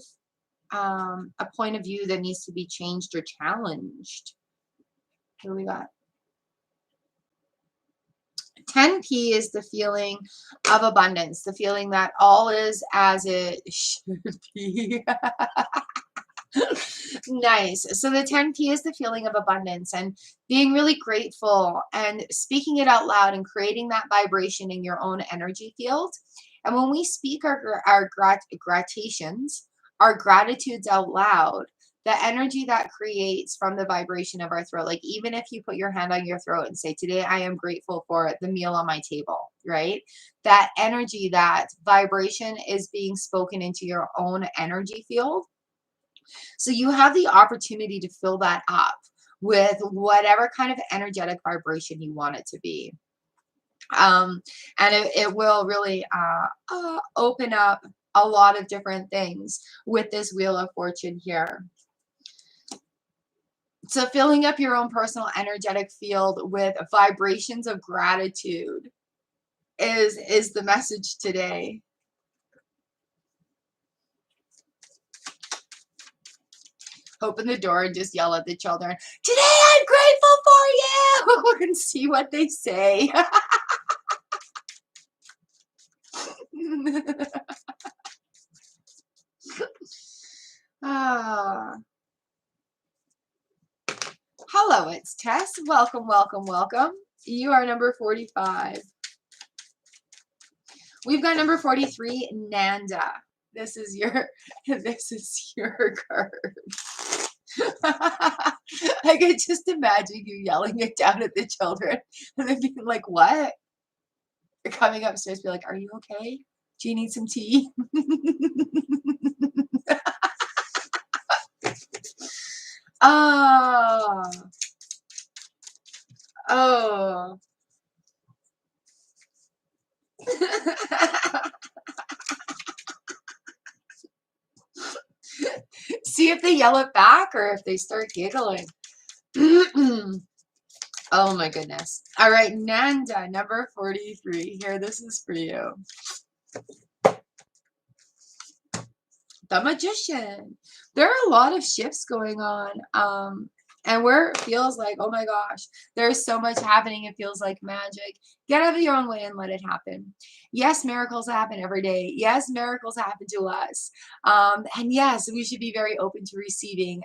a point of view that needs to be changed or challenged. Here we got 10p is the feeling of abundance, the feeling that all is as it should be. Nice. So the 10p is the feeling of abundance and being really grateful and speaking it out loud and creating that vibration in your own energy field. And when we speak our gratifications, our gratitudes out loud, the energy that creates from the vibration of our throat, like even if you put your hand on your throat and say, today I am grateful for the meal on my table, right? That energy, that vibration is being spoken into your own energy field. So you have the opportunity to fill that up with whatever kind of energetic vibration you want it to be. And it will really open up a lot of different things with this Wheel of Fortune here. So filling up your own personal energetic field with vibrations of gratitude is the message today. Open the door and just yell at the children, today I'm grateful for you, and see what they say. Hello, it's Tess. Welcome, welcome, welcome. You are number 45. We've got number 43, Nanda. This is your card. I could just imagine you yelling it down at the children and then being like, what? You're coming upstairs, be like, are you okay? Do you need some tea? Oh. Oh. See if they yell it back or if they start giggling. Oh my goodness. All right, Nanda, number 43. Here, this is for you. The Magician. There are a lot of shifts going on And where it feels like, oh my gosh, there's so much happening, it feels like magic. Get out of your own way and let it happen. Yes, miracles happen every day. Yes, miracles happen to us. And yes, we should be very open to receiving,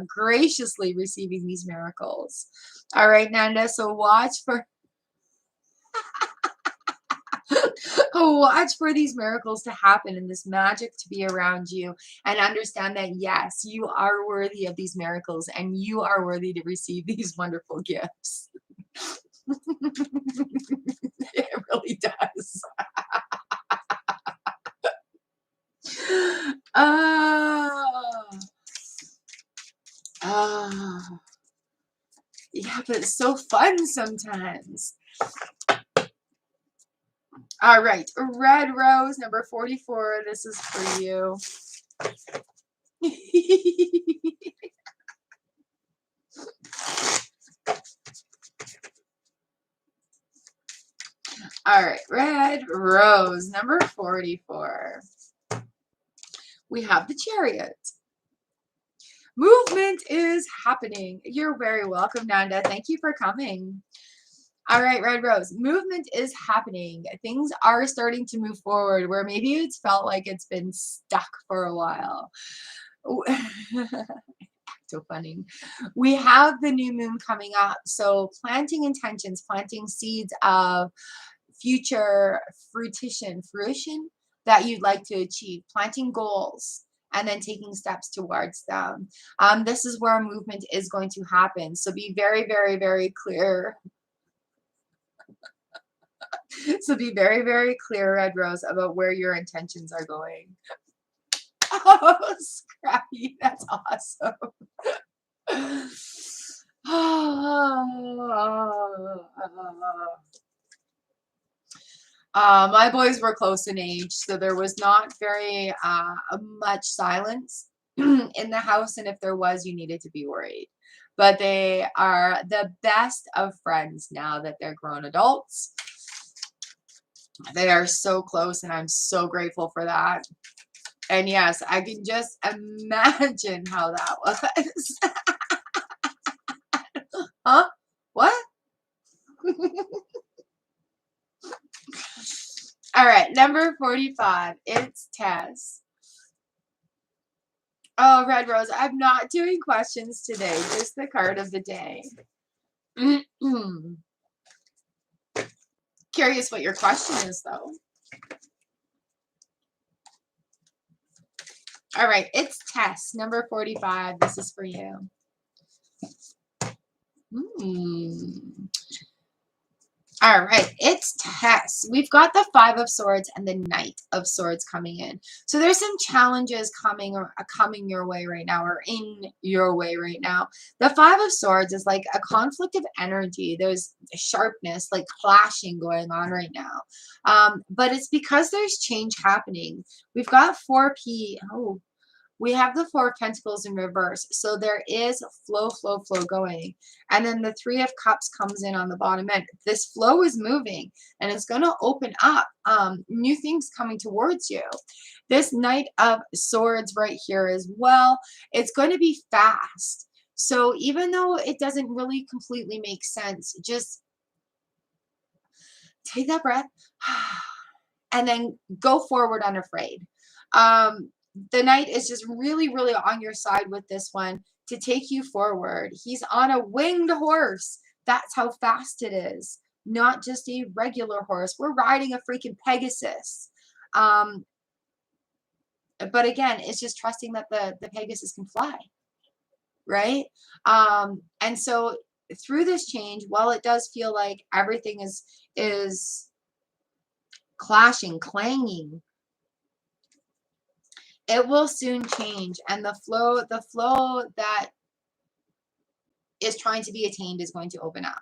graciously receiving these miracles. All right, Nanda. So watch for these miracles to happen and this magic to be around you, and understand that yes, you are worthy of these miracles and you are worthy to receive these wonderful gifts. It really does. Oh, oh, yeah, but it's so fun sometimes. All right, red rose number 44. This is for you. All right, red rose number 44. We have the Chariot. Movement is happening. You're very welcome, Nanda. Thank you for coming. All right, Red Rose. Movement is happening. Things are starting to move forward where maybe it's felt like it's been stuck for a while. So funny. We have the new moon coming up. So planting intentions, planting seeds of future fruition that you'd like to achieve, planting goals, and then taking steps towards them. This is where movement is going to happen. So be very, very, very clear. So be very, very clear, Red Rose, about where your intentions are going. Oh, Scrappy, that's awesome. My boys were close in age, so there was not very much silence in the house, and if there was, you needed to be worried. But they are the best of friends now that they're grown adults. They are so close, and I'm so grateful for that. And yes, I can just imagine how that was. Huh? What? All right, number 45. It's Tess. Oh, Red Rose, I'm not doing questions today, just the card of the day. Curious what your question is, though. All right, it's Tess, number 45. This is for you. All right, it's Tess. We've got the Five of Swords and the Knight of Swords coming in. So there's some challenges coming your way right now, or in your way right now. The Five of Swords is like a conflict of energy. There's sharpness, like clashing going on right now. But it's because there's change happening. We've got 4P. Oh, we have the Four of Pentacles in reverse. So there is flow going. And then the Three of Cups comes in on the bottom end. This flow is moving and it's going to open up new things coming towards you. This Knight of Swords right here as well, it's going to be fast. So even though it doesn't really completely make sense, just take that breath and then go forward unafraid. The Knight is just really, really on your side with this one to take you forward. He's on a winged horse. That's how fast it is. Not just a regular horse. We're riding a freaking Pegasus. But again, it's just trusting that the Pegasus can fly. Right? And so through this change, while it does feel like everything is clashing, clanging, it will soon change, and the flow that is trying to be attained is going to open up.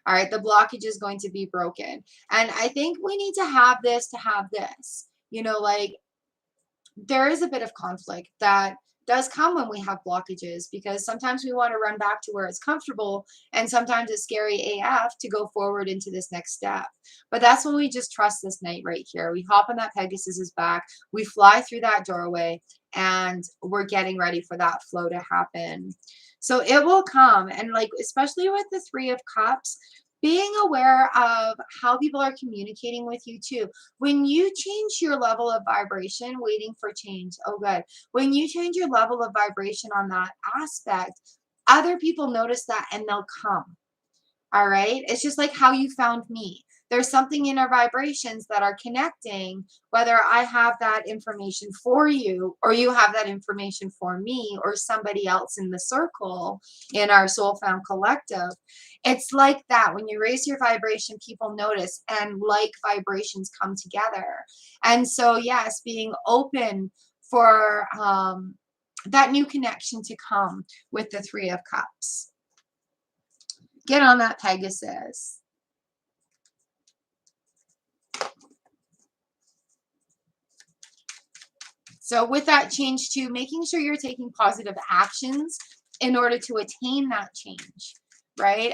All right, the blockage is going to be broken. And I think we need to have this. You know, like there is a bit of conflict that does come when we have blockages, because sometimes we want to run back to where it's comfortable, and sometimes it's scary AF to go forward into this next step. But that's when we just trust this knight right here. We hop on that Pegasus's back, we fly through that doorway, and we're getting ready for that flow to happen. So it will come. And like, especially with the Three of Cups, being aware of how people are communicating with you too. When you change your level of vibration, waiting for change. Oh, good. When you change your level of vibration on that aspect, other people notice that and they'll come. All right. It's just like how you found me. There's something in our vibrations that are connecting, whether I have that information for you or you have that information for me or somebody else in the circle in our Soul Found Collective. It's like that. When you raise your vibration, people notice, and like vibrations come together. And so, yes, being open for that new connection to come with the Three of Cups. Get on that Pegasus. So with that change too, making sure you're taking positive actions in order to attain that change, right?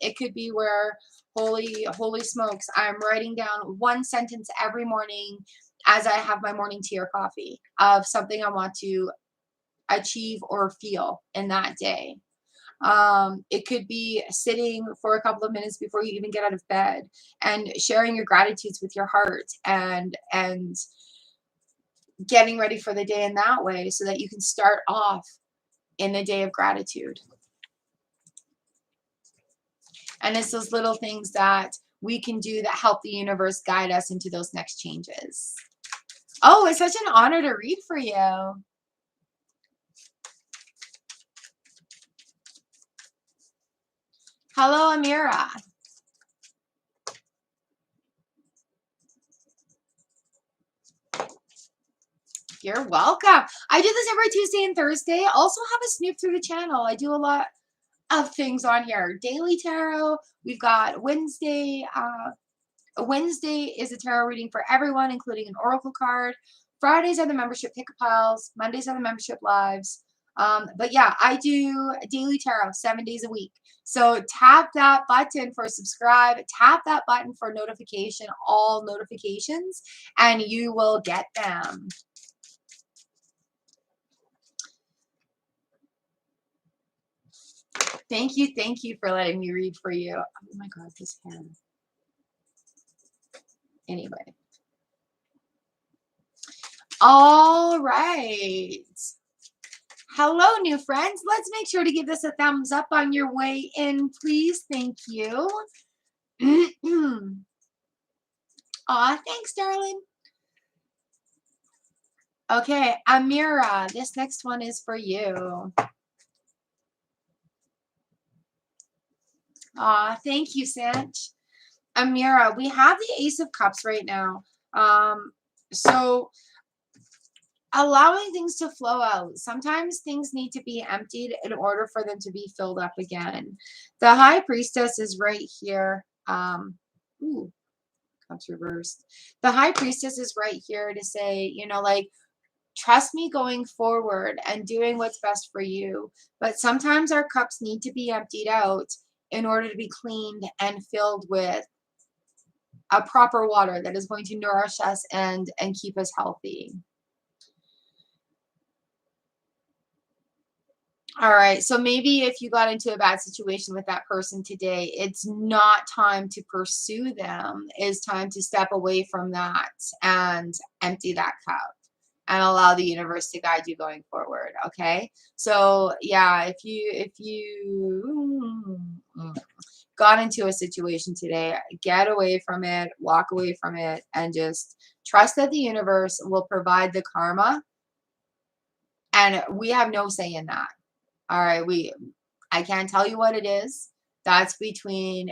It could be where, holy smokes, I'm writing down one sentence every morning as I have my morning tea or coffee of something I want to achieve or feel in that day. It could be sitting for a couple of minutes before you even get out of bed and sharing your gratitudes with your heart, and getting ready for the day in that way so that you can start off in the day of gratitude. And it's those little things that we can do that help the universe guide us into those next changes. Oh, it's such an honor to read for you. Hello, Amira. You're welcome. I do this every Tuesday and Thursday. I also have a snoop through the channel. I do a lot of things on here. Daily tarot. We've got Wednesday. Wednesday is a tarot reading for everyone, including an oracle card. Fridays are the membership pick-a-piles. Mondays are the membership lives. But yeah, I do daily tarot 7 days a week. So tap that button for subscribe. Tap that button for notification, all notifications, and you will get them. Thank you for letting me read for you. Oh my God, this pen. Anyway. All right. Hello, new friends. Let's make sure to give this a thumbs up on your way in, please. Thank you. Aw, thanks, darling. Okay, Amira, this next one is for you. Aw, thank you, Sanch. Amira, we have the Ace of Cups right now. So allowing things to flow out. Sometimes things need to be emptied in order for them to be filled up again. The High Priestess is right here. Ooh, cups reversed. The High Priestess is right here to say, you know, like, trust me going forward and doing what's best for you. But sometimes our cups need to be emptied out in order to be cleaned and filled with a proper water that is going to nourish us and keep us healthy. All right, so maybe if you got into a bad situation with that person today, it's not time to pursue them. It's time to step away from that and empty that cup and allow the universe to guide you going forward, okay? So, yeah, if you got into a situation today, get away from it, walk away from it, and just trust that the universe will provide the karma, and we have no say in that. All right, I can't tell you what it is. That's between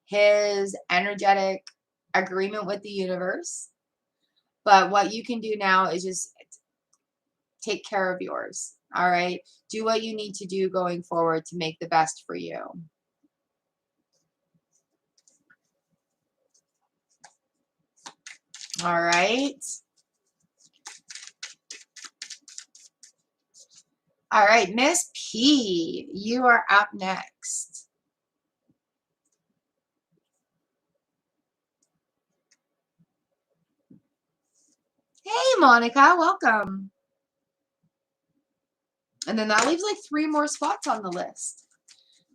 his energetic agreement with the universe. But what you can do now is just take care of yours. All right, do what you need to do going forward to make the best for you. All right. All right, Miss P, you are up next. Hey, Monica, welcome. And then that leaves like 3 more spots on the list.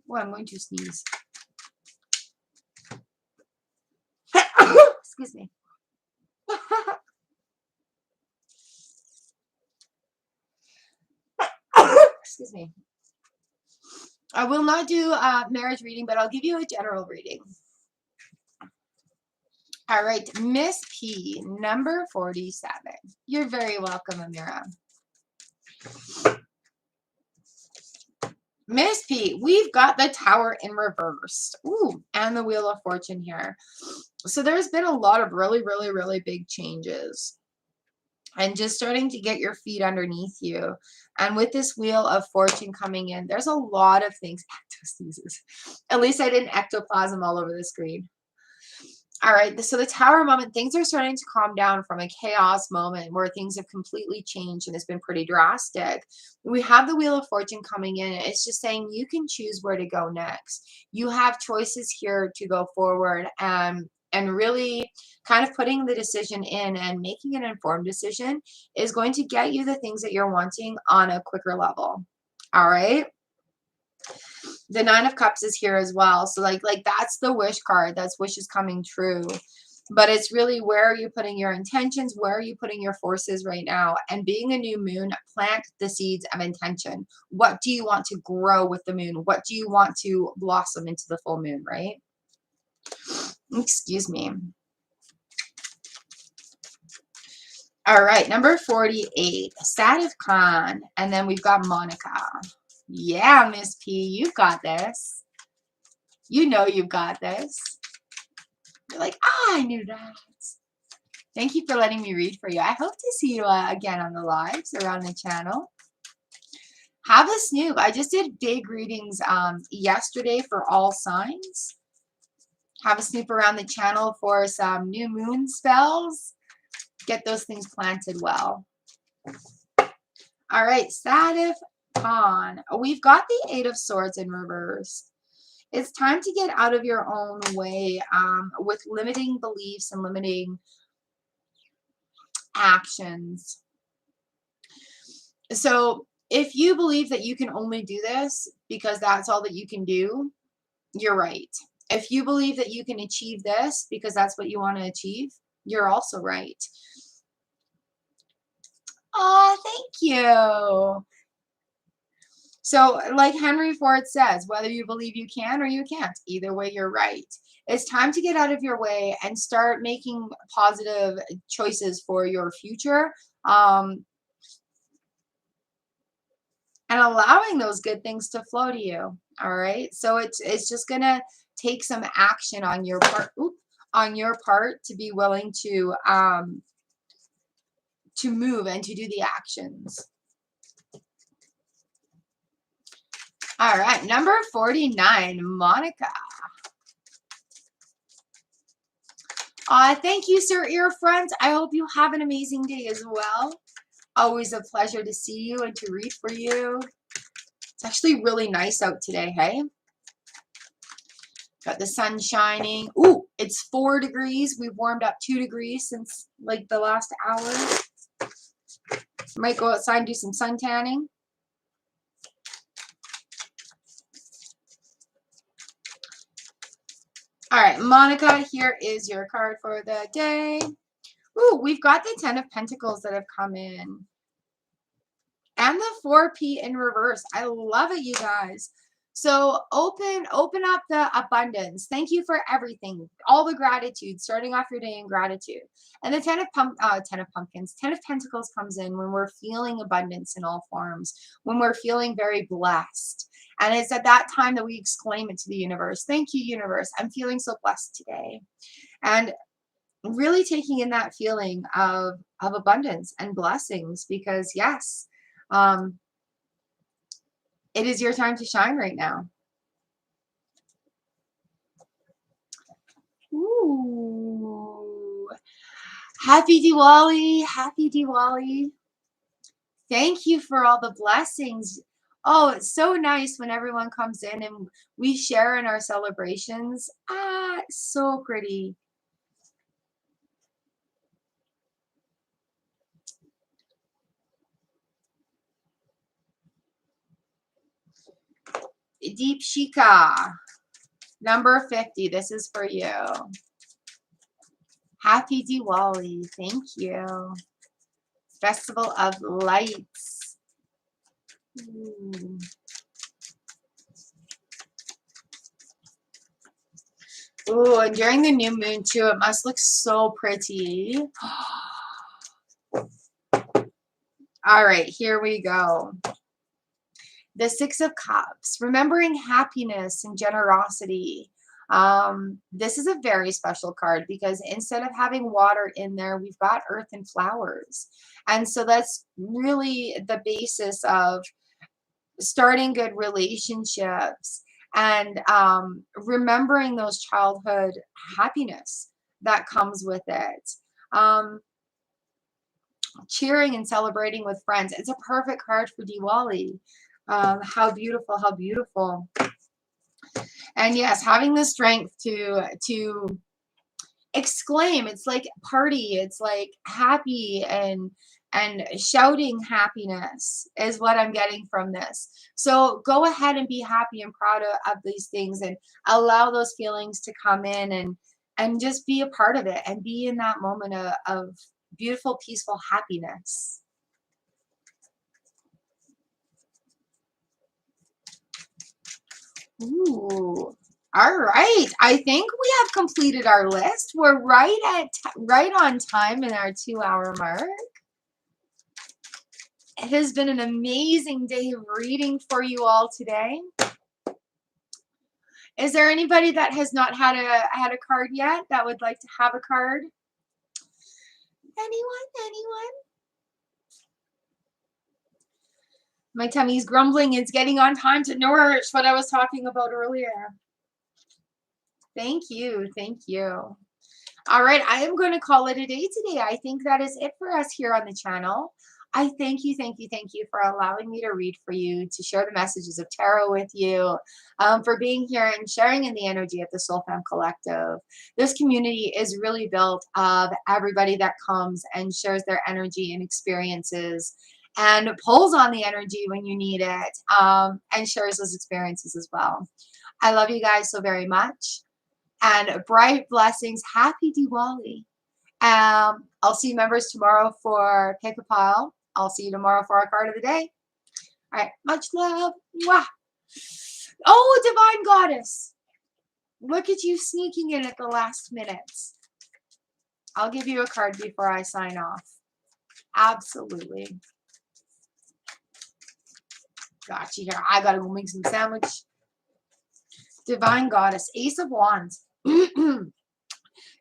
Oh, I'm going to sneeze. Excuse me. Excuse me. I will not do a marriage reading, but I'll give you a general reading. All right, Miss P, number 47. You're very welcome, Amira. Miss P, we've got the Tower in reverse. Ooh, and the Wheel of Fortune here. So there's been a lot of really, really, really big changes. And just starting to get your feet underneath you. And with this Wheel of Fortune coming in, there's a lot of things. At least I didn't ectoplasm all over the screen. All right, so the Tower moment, things are starting to calm down from a chaos moment where things have completely changed and it's been pretty drastic. We have the Wheel of Fortune coming in. It's just saying you can choose where to go next. You have choices here to go forward and really kind of putting the decision in and making an informed decision is going to get you the things that you're wanting on a quicker level. All right. The Nine of Cups is here as well. So like that's the wish card. That's wishes coming true. But it's really, where are you putting your intentions? Where are you putting your forces right now? And being a new moon, plant the seeds of intention. What do you want to grow with the moon? What do you want to blossom into the full moon, right? Excuse me. All right, number 48, Sadif Khan. And then we've got Monica. Yeah, Miss P, you've got this. You know you've got this. You're like, I knew that. Thank you for letting me read for you. I hope to see you again on the lives around the channel. Have a snoop. I just did big readings yesterday for all signs. Have a snoop around the channel for some new moon spells. Get those things planted well. All right, Sadif Khan. We've got the Eight of Swords in reverse. It's time to get out of your own way with limiting beliefs and limiting actions. So if you believe that you can only do this because that's all that you can do, you're right. If you believe that you can achieve this because that's what you want to achieve, you're also right. Oh, thank you. So like Henry Ford says, whether you believe you can or you can't, either way, you're right. It's time to get out of your way and start making positive choices for your future. And allowing those good things to flow to you. All right. So it's just gonna take some action on your part to be willing to move and to do the actions. All right, number 49, Monica. Thank you, Sir Earfront. I hope you have an amazing day as well. Always a pleasure to see you and to read for you. It's actually really nice out today, hey? Got the sun shining. Ooh, it's 4 degrees. We've warmed up 2 degrees since like the last hour. Might go outside and do some sun tanning. All right, Monica, here is your card for the day. Ooh, we've got the 10 of Pentacles that have come in. And the 4P in reverse. I love it, you guys. So open up the abundance. Thank you for everything. All the gratitude, starting off your day in gratitude. And the 10 of pumpkins, 10 of Pentacles comes in when we're feeling abundance in all forms, when we're feeling very blessed. And it's at that time that we exclaim it to the universe. Thank you, universe. I'm feeling so blessed today. And really taking in that feeling of abundance and blessings, because yes, it is your time to shine right now. Ooh. Happy Diwali. Happy Diwali. Thank you for all the blessings. Oh, it's so nice when everyone comes in and we share in our celebrations. Ah, it's so pretty. Deep Shika, number 50. This is for you. Happy Diwali. Thank you. Festival of Lights. Ooh. Ooh, and during the new moon too, it must look so pretty. All right, here we go. The Six of Cups, remembering happiness and generosity. This is a very special card because instead of having water in there, we've got earth and flowers. And so that's really the basis of starting good relationships and remembering those childhood happiness that comes with it. Um, Cheering and celebrating with friends. It's a perfect card for Diwali. How beautiful, how beautiful. And yes, having the strength to exclaim. It's like party. It's like happy and shouting happiness is what I'm getting from this. So go ahead and be happy and proud of these things and allow those feelings to come in and just be a part of it and be in that moment of beautiful, peaceful happiness. Ooh. All right. I think we have completed our list. We're right on time in our 2-hour mark. It has been an amazing day of reading for you all today. Is there anybody that has not had a card yet that would like to have a card? Anyone? Anyone? My tummy's grumbling. It's getting on time to nourish what I was talking about earlier. Thank you. Thank you. All right, I am going to call it a day today. I think that is it for us here on the channel. I thank you for allowing me to read for you, to share the messages of tarot with you, for being here and sharing in the energy of the Soul Fam Collective. This community is really built of everybody that comes and shares their energy and experiences and pulls on the energy when you need it, and shares those experiences as well. I love you guys so very much. And bright blessings. Happy Diwali. I'll see you members tomorrow for Pick a Pile. I'll see you tomorrow for our card of the day. All right. Much love. Mwah. Oh, Divine Goddess. Look at you sneaking in at the last minute. I'll give you a card before I sign off. Absolutely. Got you here. I got to go make some sandwich. Divine Goddess. Ace of Wands.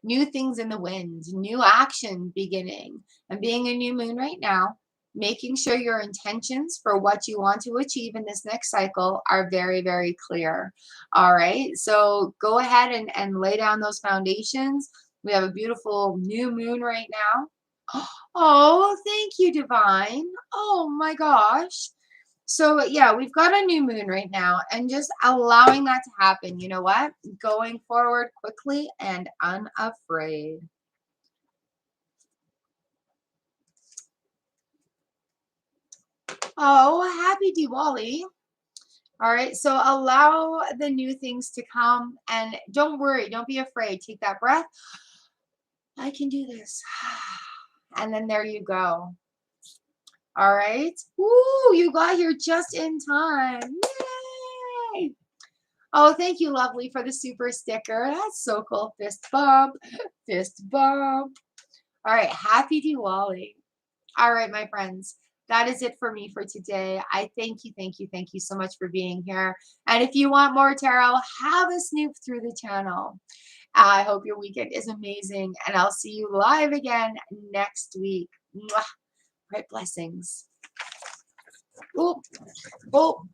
New things in the wind, new action beginning, and being a new moon right now, making sure your intentions for what you want to achieve in this next cycle are very, very clear. All right, so go ahead and lay down those foundations. We have a beautiful new moon right now. Oh, thank you, Divine. Oh my gosh. So yeah, we've got a new moon right now and just allowing that to happen. You know what? Going forward quickly and unafraid. Oh, happy Diwali. All right, so allow the new things to come and don't worry, don't be afraid. Take that breath. I can do this. And then there you go. All right. Woo, you got here just in time. Yay! Oh, thank you, lovely, for the super sticker. That's so cool. Fist bump. Fist bump. All right. Happy Diwali. All right, my friends. That is it for me for today. I thank you so much for being here. And if you want more tarot, have a snoop through the channel. I hope your weekend is amazing. And I'll see you live again next week. Mwah. Bright blessings. Oh, oh.